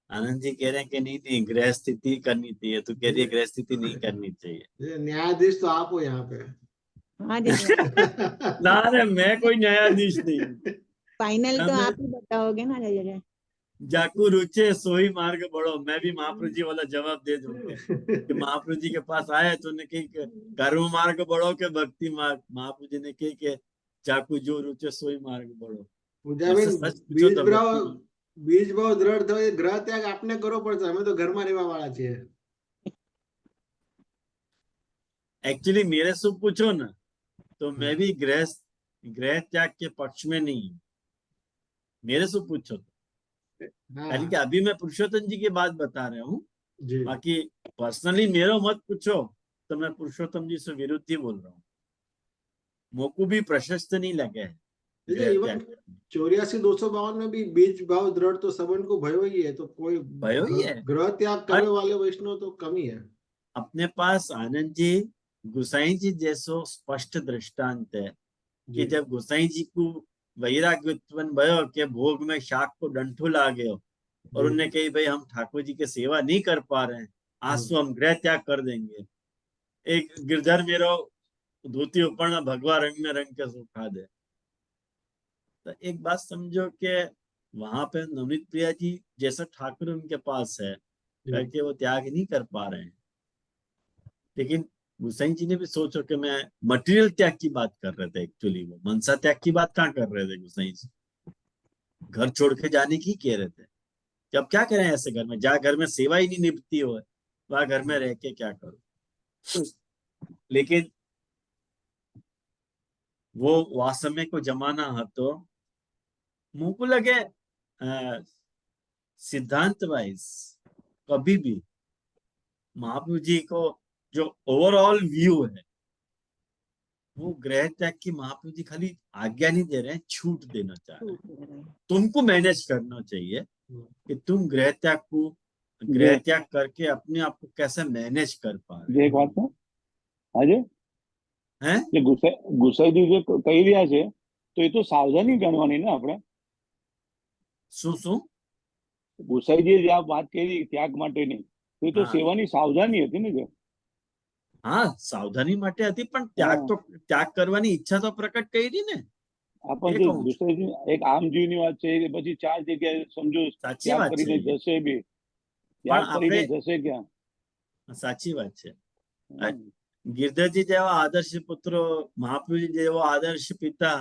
आनंद जी कह रहे हैं कि नहीं ग्रह स्थिति करनी चाहिए, तो कह रही है ग्रह स्थिति नहीं करनी चाहिए। न्यायाधीश तो आप हो यहाँ पे। हाँ जी ना रे, मैं कोई न्यायाधीश नहीं। फाइनल तो आप ही बताओगे ना जय। जाकू रुचे सोई मार्ग बढ़ो, मैं भी महाप्रभु जी वाला जवाब दे दूंगा कि महाप्रभु जी के पास आए तो ने कही कर्म मार्ग बढ़ो के भक्ति मार्ग। महाप्रभु जी ने कही के जाकू जो रुचे सोई मार्ग बढ़ो। बीज भाव दृढ़ थो એ ગ્રહ ત્યાગ આપને કરવો પડશે, અમે તો ઘરમાં રહેવા વાળા છીએ। एक्चुअली मेरे से पूछो ना तो मैं भी ग्रह त्याग के पक्ष में नहीं हूँ, मेरे से पूछो तो। कि अभी मैं पुरुषोत्तम जी की बात बता रहा हूँ, बाकी पर्सनली मेरा मत पूछो तो मैं पुरुषोत्तम जी से विरुद्ध ही बोल रहा हूँ। मोको भी प्रशस्त नहीं लगे है। 84-252 में भी बीज भाव दृढ़ तो सबन को भयो ही है, तो कोई भयो ही है। ग्रह त्याग करने वाले वैष्णव तो कम ही है। अपने पास आनंद जी गुसाई जी जैसो स्पष्ट दृष्टांत है कि जी जब गुसाई जी को वैराग्य उत्पन्न भयो के भोग में शाक को डंठो ला गयो और जी उन्होंने कही भाई हम ठाकुर जी की सेवा नहीं कर पा रहे हैं, आंसू हम गृह त्याग कर देंगे। एक गिरधर मेरो धोती ऊपर में भगवा रंग में रंग के सुखा दे। तो एक बात समझो कि वहां पे नवनीत प्रिया जी जैसा ठाकुर उनके पास है जी करके वो त्याग नहीं कर पा रहे हैं। लेकिन गुसाई जी ने भी सोचो कि मैं मटेरियल त्याग की बात कर रहे थे, एक्चुअली वो मनसा त्याग की बात कहाँ कर रहे थे गुसाई जी, घर छोड़ के जाने की कह रहे थे कि अब क्या करें ऐसे घर में, जहाँ घर में सेवा ही नहीं निभती हो वहां घर में रह के क्या करो। लेकिन वो वासमे को जमाना है तो मुंह को लगे सिद्धांत वाइज कभी भी महाप्रभु जी को जो ओवरऑल व्यू है वो गृह त्याग की महाप्रभु जी खाली आज्ञा नहीं दे रहे हैं, छूट देना चाह रहे हैं। तुमको मैनेज करना चाहिए कि तुम गृह त्याग करके अपने आप को कैसे मैनेज कर पा रहे એક વાત છે આજે हैं। જે ગુસાઈજી જે કહી રહ્યા છે તો એ તો સાવધાની ગણવાની ને આપણે શું ગુસાઈજીએ જે આ વાત કરી ત્યાગ માટેની તો એ તો હા સેવાની સાવધાની હતી ને જે હા સાવધાની માટે હતી, પણ ત્યાગ કરવાની ઈચ્છા તો પ્રકટ કરી ને આપણ એ જે કહું છું। ગુસાઈજી એક આમ જીવની વાત છે કે પછી 4 જગ્યાએ સમજો સાચી ત્યાગ વાત કરીને છે એ, જશે બી પણ ત્યાગ કરીને આપણે જશે ક્યાં સાચી વાત છે। गिरधरजी જેવા આદર્શ પુત્રો, મહાપ્રભુજી જેવો આદર્શ પિતા,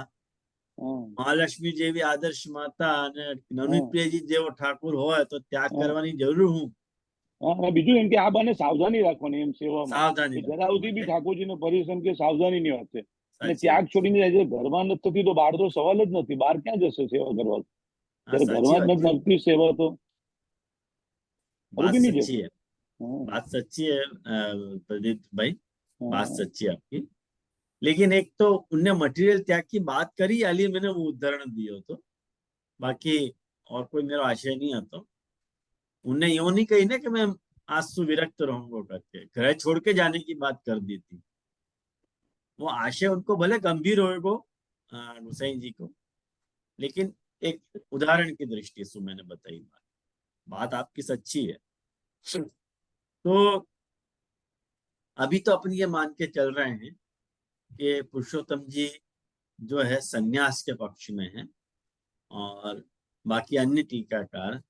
મહાલક્ષ્મી જેવી આદર્શ માતા અને નવનીત પ્રિયજી જેવો ઠાકુર હોય તો ત્યાગ કરવાની જરૂર હું। અને બીજું એમ કે આ બાને સાવધાની રાખવાની એમ સેવામાં સાવધાની કે જરા રાખવા સુધી બી માટે ઠાકોરજીને પરિશ્રમ કે સાવધાનીની વાત છે અને સાચી ત્યાગ વાત છે। છોડીને જાય છે ઘરમાં નથી થતી તો બહાર તો સવાલ જ નથી, બહાર ક્યાં જશે સેવા કરવા હા ત્યારે સાચી ઘરમાં જ વાત નથી છે, લાગતી સેવા તો ખરું बात કે નહીં सच्ची છે है, बात सच्ची है प्रदीप भाई, बात सच्ची है आपकी। लेकिन एक तो उनने मटेरियल त्याग की बात करी, अली मैंने वो उदाहरण दियो तो बाकी और कोई मेरा आशय नहीं आता। उनने यूं नहीं कही ना कि मैं आज से विरक्त रहूंगा करके, घर छोड़ के जाने की बात कर दी थी। वो आशय उनको भले गंभीर होएगो गुसाई जी को, लेकिन एक उदाहरण की दृष्टि से मैंने बताई बात आपकी सच्ची है। तो अभी तो अपन ये मान के चल रहे हैं कि पुरुषोत्तम जी जो है संन्यास के पक्ष में है और बाकी अन्य टीकाकार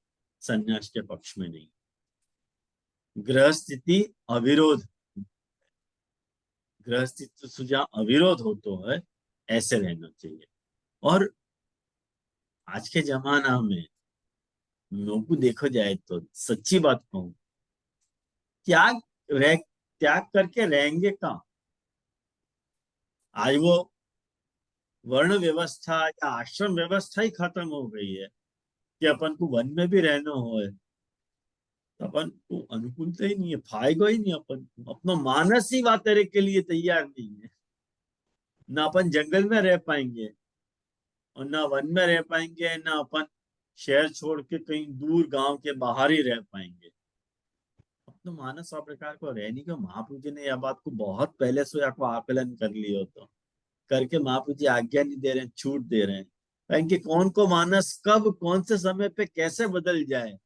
संन्यास के पक्ष में नहीं। ग्रह स्थिति अविरोध, ग्रह स्थिति से जहाँ अविरोध हो तो है ऐसे रहना चाहिए। और आज के जमाना में लोगों को देखो जाए तो सच्ची बात कहूं, त्याग करके रहेंगे कहाँ। आज वो वर्ण व्यवस्था या आश्रम व्यवस्था ही खत्म हो गई है कि अपन को वन में भी रहना हो है तो अपन को अनुकूलता ही नहीं है, फायदा ही नहीं, अपन अपना मानस ही वातेरे के लिए तैयार नहीं है। ना अपन जंगल में रह पाएंगे और ना वन में रह पाएंगे, ना अपन शहर छोड़ के कहीं दूर गांव के बाहर ही रह पाएंगे। अपना मानस और प्रकार को रहने का महाप्रभु जी ने यह बात को बहुत पहले से आपको आकलन कर लिया तो करके महाप्रभु जी आज्ञा नहीं दे रहे हैं, छूट दे रहे हैं। कहेंगे कौन को मानस कब कौन से समय पे कैसे बदल जाए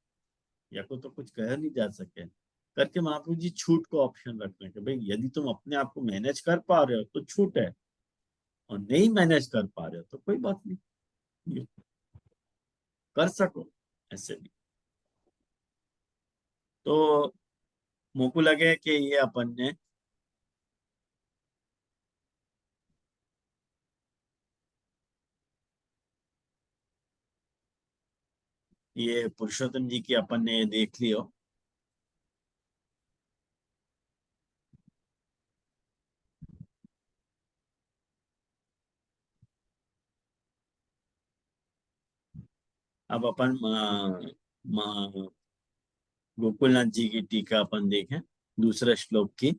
या को तो कुछ कह नहीं जा सके करके महाप्रभु जी छूट को ऑप्शन रख रहे हैं कि भाई यदि तुम अपने आप को मैनेज कर पा रहे हो तो छूट है, और नहीं मैनेज कर पा रहे हो तो कोई बात नहीं, कर सको ऐसे भी। तो मुझको लगे कि ये अपन ने ये पुरुषोत्तम जी की अपन ने देख लियो। अब अपन गोकुलनाथ जी की टीका अपन देखें दूसरे श्लोक की।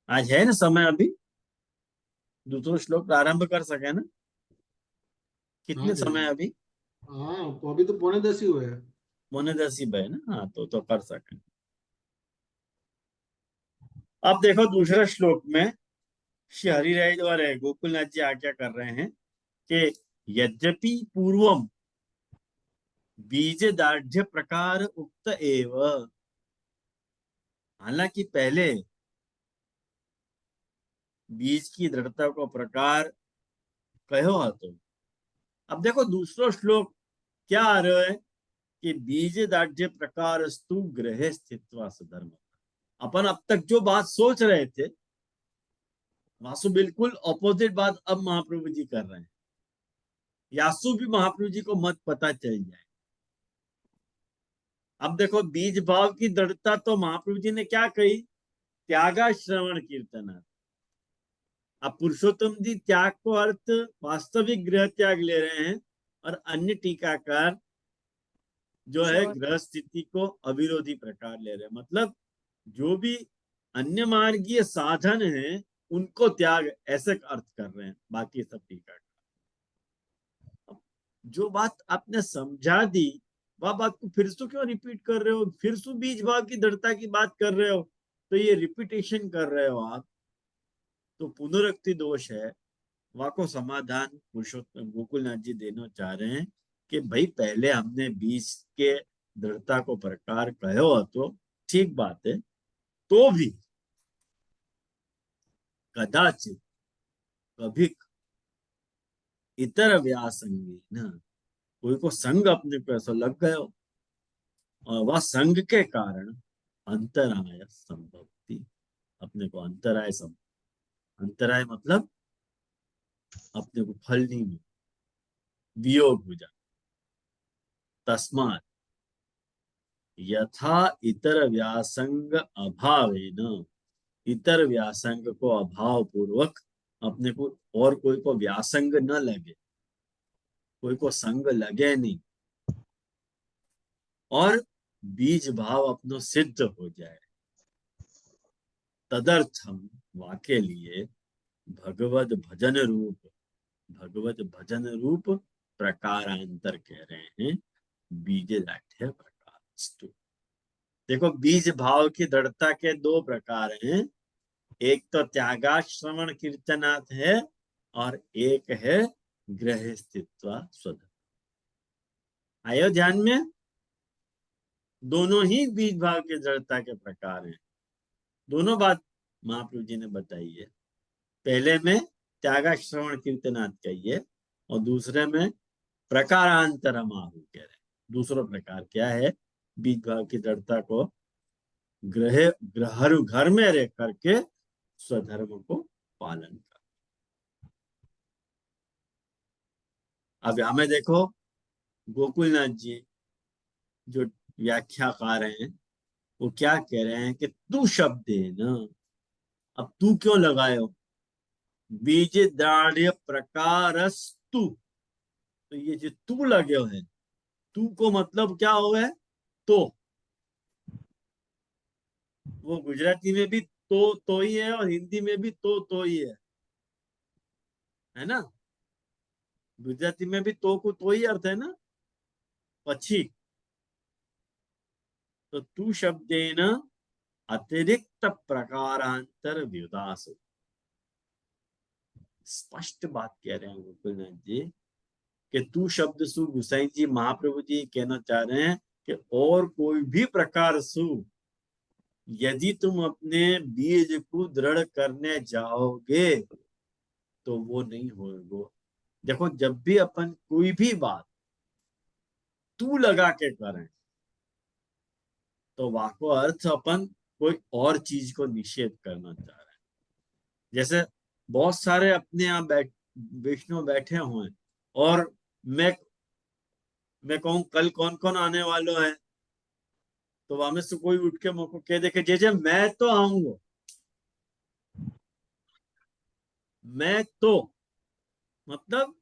आज है ना समय, अभी दूसरा श्लोक प्रारंभ कर सके ना, हाँ कितने जी समय अभी? हाँ अभी तो 9:45 ही हुए हैं। 9:45 ही है ना, हाँ तो कर सके। अब देखो दूसरे श्लोक में श्री हरिराय और गोकुलनाथ जी आज्ञा कर रहे हैं कि यद्यपि पूर्वम बीज दार्ढ्य प्रकार उक्त एव, हालांकि पहले बीज की दृढ़ता को प्रकार कहो तो। अब देखो दूसरा श्लोक क्या आ रहा है कि बीज दाढ़्य प्रकार स्तु ग्रहे स्थित्वा सधर्म। अपन अब तक जो बात सोच रहे थे वासु बिल्कुल ऑपोजिट बात अब महाप्रभु जी कर रहे हैं। यासु भी महाप्रभु जी को मत पता चल जाए। अब देखो बीज भाव की दृढ़ता तो महाप्रभु जी ने क्या कही, त्यागा श्रवण कीर्तना। अब पुरुषोत्तम जी त्याग को अर्थ वास्तविक गृह त्याग ले रहे हैं और अन्य टीकाकार जो है ग्रह स्थिति को अविरोधी प्रकार ले रहे हैं। मतलब जो भी अन्य मार्गीय साधन है उनको त्याग ऐसे अर्थ कर रहे हैं बाकी सब टीकाकार। जो बात आपने समझा दी वह बात को फिर से क्यों रिपीट कर रहे हो, फिर से बीज भाव की दृढ़ता की बात कर रहे हो, तो ये रिपीटेशन कर रहे हो आप, तो पुनरुक्ति दोष है। वह को समाधान पुरुषोत्तम गोकुलनाथ जी देना चाह रहे हैं कि भाई पहले हमने बीज के दृढ़ता को प्रकार कहो तो ठीक बात है, तो भी कदाचित कभी इतर व्यासंगी न कोई को संग अपने को ऐसा लग गया और वह संग के कारण अंतराय संभवती, अपने को अंतराय अंतराय मतलब अपने को फल नहीं मिले, वियोग हो जाए। तस्मात् यथा इतर व्यासंग अभावेन, इतर व्यासंग को अभाव पूर्वक अपने को और कोई को व्यासंग न लगे, कोई को संग लगे नहीं और बीज भाव अपनो सिद्ध हो जाए, तदर्थम वाके लिए भगवत भजन रूप प्रकारांतर कह रहे हैं। बीज दाढ़्य प्रकार। देखो बीज भाव की दृढ़ता के दो प्रकार हैं, एक तो त्यागाश्रवण कीर्तनाथ है और एक है ग्रह स्थित्वा स्वधर्म। आयो ध्यान में, दोनों ही बीज भाव की दृढ़ता के प्रकार हैं। दोनों बात महाप्रभु जी ने बताई है। पहले में त्यागाश्रवण कीर्तनाथ कहिए और दूसरे में प्रकारांतरम आहु कह रहे हैं। दूसरा प्रकार क्या है, बीज भाव की दृढ़ता को घर में रह करके स्वधर्म को पालन कर। अब हमें देखो गोकुलनाथ जी जो व्याख्याकार हैं वो क्या कह रहे हैं कि तू शब्द है ना। अब तू क्यों लगाए हो, बीज दाढ़्य प्रकारस्तु, तो ये जो तू लगे हुए हैं, तू को मतलब क्या हो गया, तो वो गुजराती में भी तो ही है और हिंदी में भी तो ही है ना। गुजराती में भी तो को तो ही अर्थ है ना, पक्षी। तो तू शब्देन अतिरिक्त प्रकारांतर व्युदास, स्पष्ट बात कह रहे हैं गोकुलनाथ जी कि तू शब्द सु गुसाई जी महाप्रभु जी कहना चाह रहे हैं कि और कोई भी प्रकार सु यदि तुम अपने बीज को दृढ़ करने जाओगे तो वो नहीं होगा। देखो जब भी अपन कोई भी बात तू लगा के करें तो वाको अर्थ अपन कोई और चीज को निषेध करना चाह रहे हैं। जैसे बहुत सारे अपने यहाँ वैष्णव बैठे हुए हैं और मैं कहूँ कल कौन कौन आने वालों है, तो वहां में से कोई उठ के मुझको कह दे कि जे मैं तो आऊंगा, मैं तो मतलब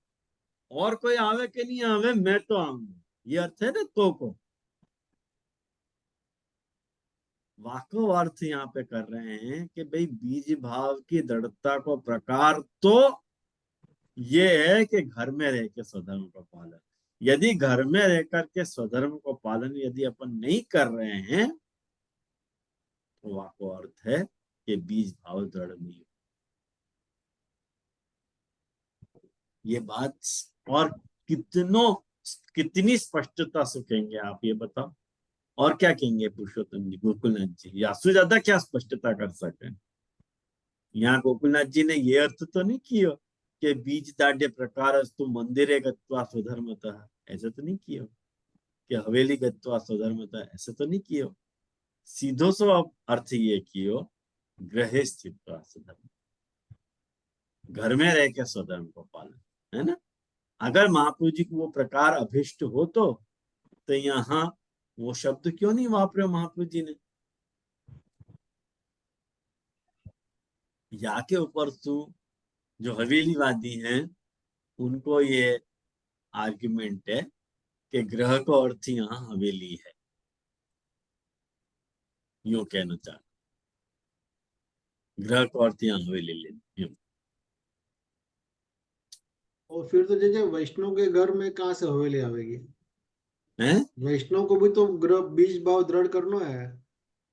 और कोई आवे कि नहीं आवे, मैं तो आऊंगा, ये अर्थ है ना तो को। वाको अर्थ यहाँ पे कर रहे हैं कि भाई बीज भाव की दृढ़ता को प्रकार तो ये है कि घर में रह के स्वधर्म का पालन। यदि घर में रह करके स्वधर्म को पालन यदि अपन नहीं कर रहे हैं तो वाको अर्थ है कि बीज भाव दृढ़ नहीं हो। ये बात और कितनी स्पष्टता से कहेंगे आप, ये बताओ। और क्या कहेंगे पुरुषोत्तम जी, गोकुलनाथ जी, यासु ज्यादा क्या स्पष्टता कर सके। यहाँ गोकुलनाथ जी ने ये अर्थ तो नहीं किया कि बीज दाढ़ प्रकार तु मंदिरे गत्वा स्वधर्मतः, ऐसा तो नहीं किया कि हवेली गत्वा स्वधर्मतः, ऐसा तो नहीं किया। सीधो सो अर्थ ये कियो ग्रहे स्थित स्वधर्म, घर में रह के स्वधर्म को पालन, है ना। अगर महाप्रभु जी को वो प्रकार अभिष्ट हो तो यहाँ वो शब्द क्यों नहीं वापरे महाप्रभु जी ने। या के ऊपर तो जो हवेलीवादी हैं उनको ये आर्ग्यूमेंट है कि ग्रह को अर्थ यहाँ हवेली है, यूं कहना चाह, ग्रह को अर्थ यहाँ हवेली ले। और फिर तो जैसे वैष्णव के घर में कहाँ से हवेली आवेगी? हैं? वैष्णव को भी तो ग्रह बीज भाव दृढ़ करना है,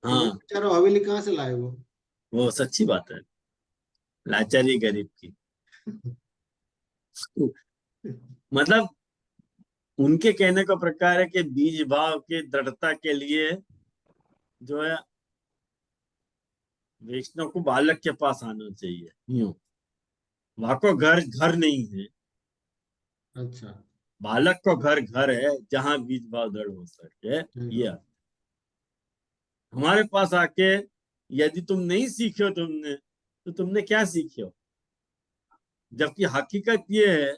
तो वो हाँ, बेचारा हवेली कहाँ से लाए वो सच्ची बात है, लाचारी गरीब की। मतलब उनके कहने का प्रकार है कि बीज भाव की दृढ़ता के लिए जो है वैष्णव को बालक के पास आना चाहिए, यूं। वहां को घर घर नहीं है, अच्छा। बालक को घर घर है जहां बीज भाव दृढ़ हो सके। ये हमारे पास आके यदि तुम नहीं सीखे हो तुमने, तो तुमने क्या सीखे हो। जबकि हकीकत ये है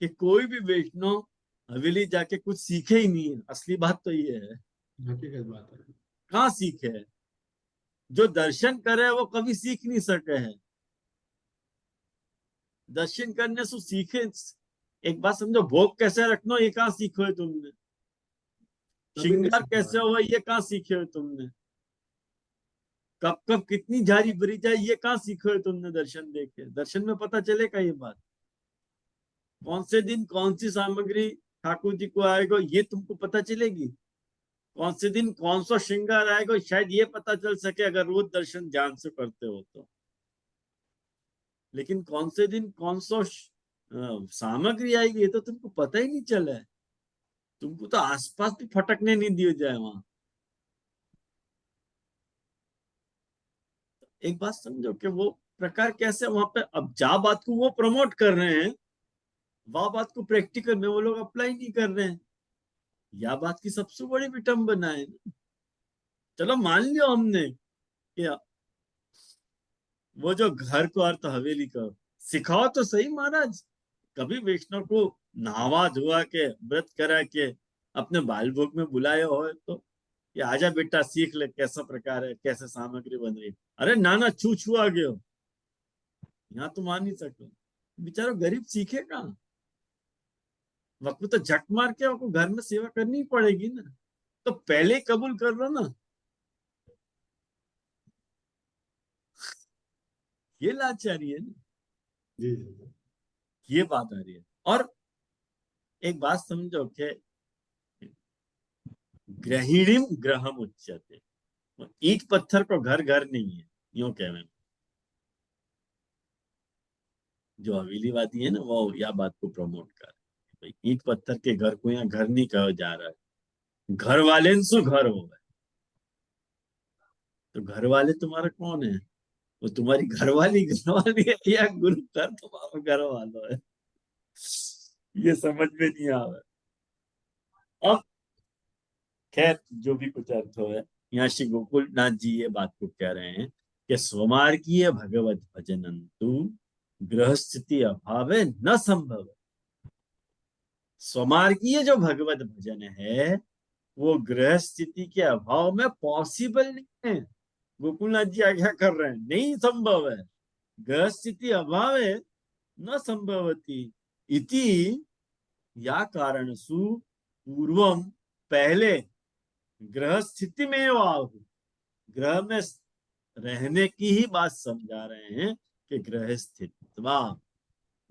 कि कोई भी वैष्णव हवेली जाके कुछ सीखे ही नहीं है। असली बात तो ये है, हकीकत बात है। कहाँ सीखे है। जो दर्शन करे वो कभी सीख नहीं सके है। दर्शन करने से सीखे, एक बात समझो, भोग कैसे रखना ये कहाँ सीखो है तुमने। कभी नहीं श्रृंगार सीखा कैसे है। हुआ ये कहाँ सीखे हो तुमने। कब कब कितनी झाड़ी भरी जाए ये कहाँ सीखे हो तुमने। दर्शन देखे, दर्शन में पता चलेगा ये बात। कौन से दिन कौन सी सामग्री ठाकुर जी को आएगा ये तुमको पता चलेगी। कौन से दिन कौन सा श्रृंगार आएगा शायद ये पता चल सके अगर रोज दर्शन ध्यान से करते हो तो। लेकिन कौन से दिन कौन सा सामग्री आएगी ये तो तुमको पता ही नहीं चला है। तुमको तो आसपास भी फटकने नहीं दिया जाए वहां। एक बात समझो कि वो प्रकार कैसे वहां पे, अब जा बात को वो प्रमोट कर रहे हैं, वह बात को प्रैक्टिकल में वो लोग अप्लाई नहीं कर रहे हैं। या बात की सबसे बड़ी विटंबना है ना। चलो मान लियो हमने कि वो जो घर को अर्थ हवेली का सिखाओ तो सही महाराज। कभी वैष्णव को नहावा धोआ के व्रत करा के अपने बाल भोग में बुलाए हो तो ये आजा बेटा सीख ले कैसा प्रकार है, कैसे सामग्री बन रही। अरे नाना छू छू आ गए हो, यहाँ तुम आ नहीं सकते। बेचारा गरीब सीखे कहाँ। वक्त तो झक मार के आपको घर में सेवा करनी ही पड़ेगी ना। तो पहले ही कबूल कर लो ना। ये लाचारी है ना, जी जी। ये बात आ रही है। और एक बात समझो कि गृहिणीम ग्रहम उच्यते, ईट पत्थर को घर घर नहीं है, यूं कहना। जो हवेलीवादी है ना वो यह बात को प्रमोट कर रहे, ईट पत्थर के घर को यहाँ घर नहीं कहा जा रहा है। घर वाले सु घर हो गए। तो घर वाले तुम्हारा कौन है। वो तुम्हारी घर वाली है या गुरु घर तुम्हारा घर वाला है। ये समझ में नहीं आ रहा। अब खैर जो भी कुछ अर्थ हो है, यहाँ श्री गोकुलनाथ जी ये बात को कह रहे हैं कि स्वमार्गीय भगवत भजनंतु ग्रह स्थिति अभाव न संभव। स्वमार्गीय जो भगवत भजन है वो ग्रह स्थिति के अभाव में पॉसिबल नहीं है। गोकुलनाथ जी आज्ञा कर रहे हैं नहीं संभव है। ग्रह स्थिति अभाव है न संभवती इति या कारण सु पूर्वम, पहले ग्रह स्थिति में आहु, ग्रह में रहने की ही बात समझा रहे हैं कि ग्रह स्थित्वा,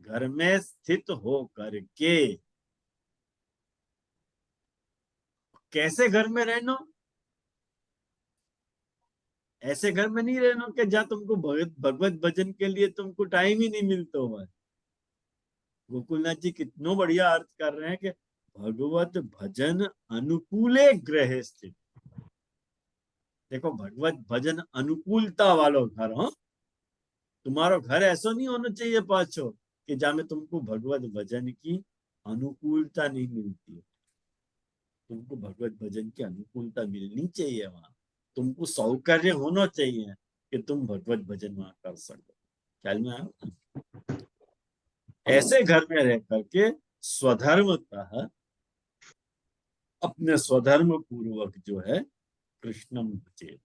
घर में स्थित हो करके। कैसे घर में रहना। ऐसे घर में नहीं रहना कि जहाँ तुमको भगवत भजन के लिए तुमको टाइम ही नहीं मिलता हुआ है। गोकुलनाथ जी कितनो बढ़िया अर्थ कर रहे हैं कि भगवत भजन अनुकूले ग्रह स्थित। देखो, भगवत भजन अनुकूलता वालों घर हो। तुम्हारा घर ऐसा नहीं होना चाहिए पाछो कि जहाँ में तुमको भगवत भजन की अनुकूलता नहीं मिलती है। तुमको भगवत भजन की अनुकूलता मिलनी चाहिए वहां। तुमको सौकर्य होना चाहिए कि तुम भगवत भजन वहां कर सको। ख्याल में आया? ऐसे घर में रह करके स्वधर्मतः अपने स्वधर्म पूर्वक जो है कृष्णम भजेत,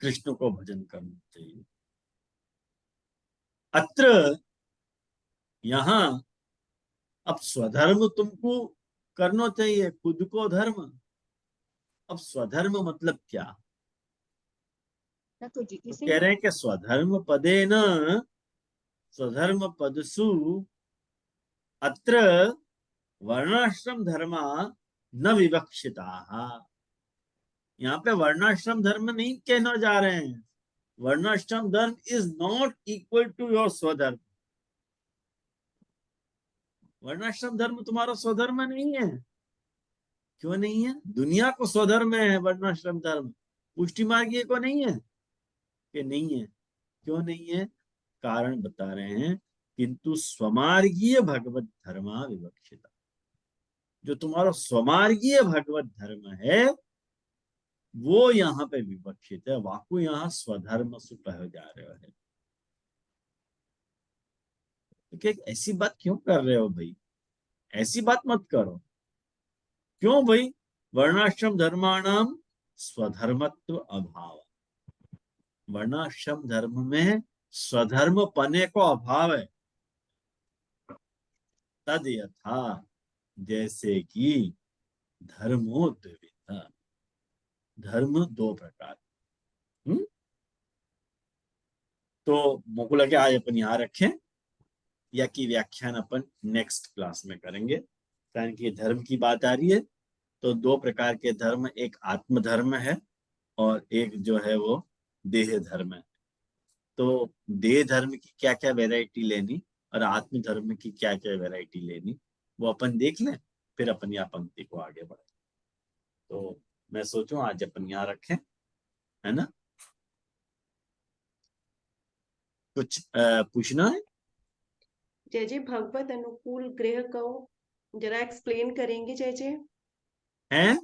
कृष्ण को भजन करना चाहिए। अत्र यहाँ अब स्वधर्म तुमको करना चाहिए, खुद को धर्म। अब स्वधर्म मतलब क्या? ठाकुर जी तो इसे कह रहे हैं कि स्वधर्म पदे न स्वधर्म पदसु अत्र वर्णाश्रम धर्मा न विवक्षिता। यहाँ पे वर्णाश्रम धर्म नहीं कहना जा रहे हैं। Varnashram dharma is not equal to your swadharma. वर्णाश्रम धर्म तुम्हारा स्वधर्म नहीं है। क्यों नहीं है? दुनिया को स्वधर्म है वर्णाश्रम धर्म, पुष्टि मार्गीय को नहीं है कि नहीं है? क्यों नहीं है? कारण बता रहे हैं, किंतु स्वमार्गीय भगवत धर्मा विवक्षिता। जो तुम्हारा स्वमार्गीय भगवत धर्म है वो यहाँ पे विवक्षित है। वाकु यहाँ स्वधर्म से कहे जा रहे है। तो ऐसी बात क्यों कर रहे हो भाई? ऐसी बात मत करो। क्यों भाई? वर्णाश्रम धर्माणाम स्वधर्मत्व अभाव। वर्णाश्रम धर्म में स्वधर्म पने को अभाव है। तद यथा, जैसे कि धर्मो द्विविध, धर्म दो प्रकार। तो मुझको लगे आज अपन यहाँ रखें, या की व्याख्यान अपन नेक्स्ट क्लास में करेंगे। कारण कि धर्म की बात आ रही है तो दो प्रकार के धर्म, एक आत्म धर्म है और एक जो है वो देह धर्म है। तो देह धर्म की क्या क्या वैरायटी लेनी और आत्म धर्म की क्या क्या वैरायटी लेनी, वो अपन देख लें, फिर अपन यहाँ पंक्ति को आगे बढ़े। तो मैं सोचूं आज अपन यहाँ रखें, है ना? कुछ पूछना है? जय जय भगवत अनुकूल गृह को जरा एक्सप्लेन करेंगे जय जय? हैं?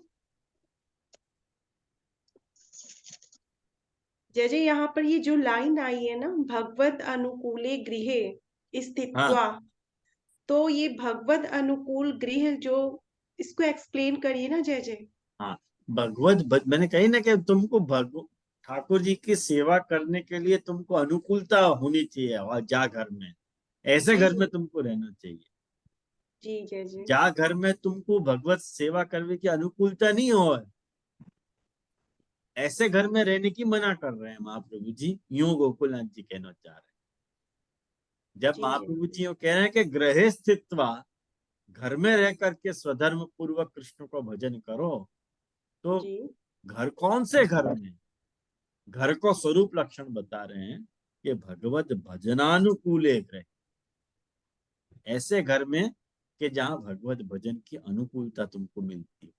जय जय यहाँ पर ये जो लाइन आई है ना, भगवत अनुकूले गृहे स्थित्वा, हाँ, तो ये भगवत अनुकूल गृह जो, इसको एक्सप्लेन करिए ना जय जय। हाँ। मैंने कही ना कि तुमको ठाकुर जी की सेवा करने के लिए तुमको अनुकूलता होनी चाहिए। और जा घर में, ऐसे जी घर जी में तुमको रहना चाहिए। जी जय जय। जा घर में तुमको भगवत सेवा करने की अनुकूलता नहीं हो, ऐसे घर में रहने की मना कर रहे हैं महाप्रभु जी। यूं गोकुलनाथ जी कहना चाह रहे हैं। जब जी जय महाप्रभु जी कह रहे हैं कि गृह स्थित्वा, घर में रह करके स्वधर्म पूर्वक कृष्ण को भजन करो, तो जी घर कौन से घर में? घर को स्वरूप लक्षण बता रहे हैं कि भगवत भजनानुकूल ग्रह, ऐसे घर में कि जहां भगवत भजन की अनुकूलता तुमको मिलती है,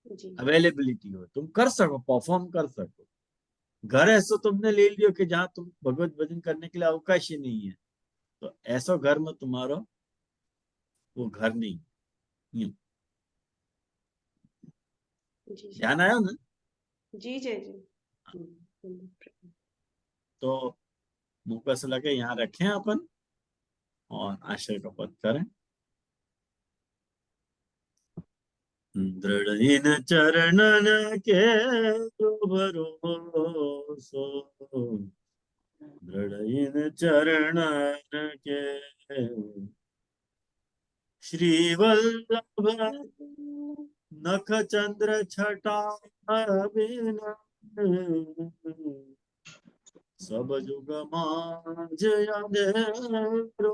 जी अवेलेबिलिटी हो, तुम कर सको, परफॉर्म कर सको। घर ऐसा तुमने ले लियो कि जहां तुम भगवत भजन करने के लिए अवकाश ही नहीं है, तो ऐसा घर में तुम्हारा वो घर नहीं। यूं जी जी ध्यान आया ना? जी जय जय। तो मुझको ऐसा लगे यहाँ रखें अपन और आश्रय का पद करें। दृढ़ चरणन के भरोसो, दृढ़ चरणन के श्रीवल्लभ नख चंद्र छटा बिना, सब जुग मांझ अंधेरो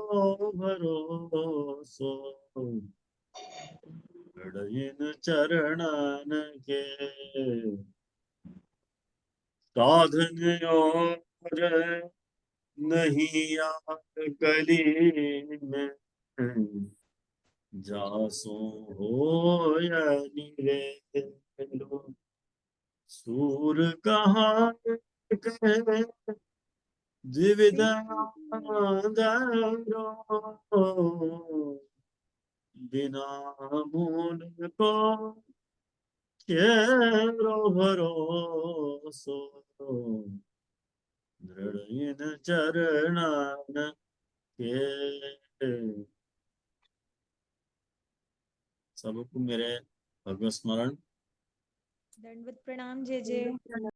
भरोसो, दृढ़ चरणन के साधन और नहीं यार कली में, जासो हो या निवेलो, सूर कहाँ कहे द्विविधा दरो, बिना मूल को केरो भरोसो, दृढ़ इन चरणन के। सबको मेरे भगवत स्मरण। दंडवत प्रणाम जे जे।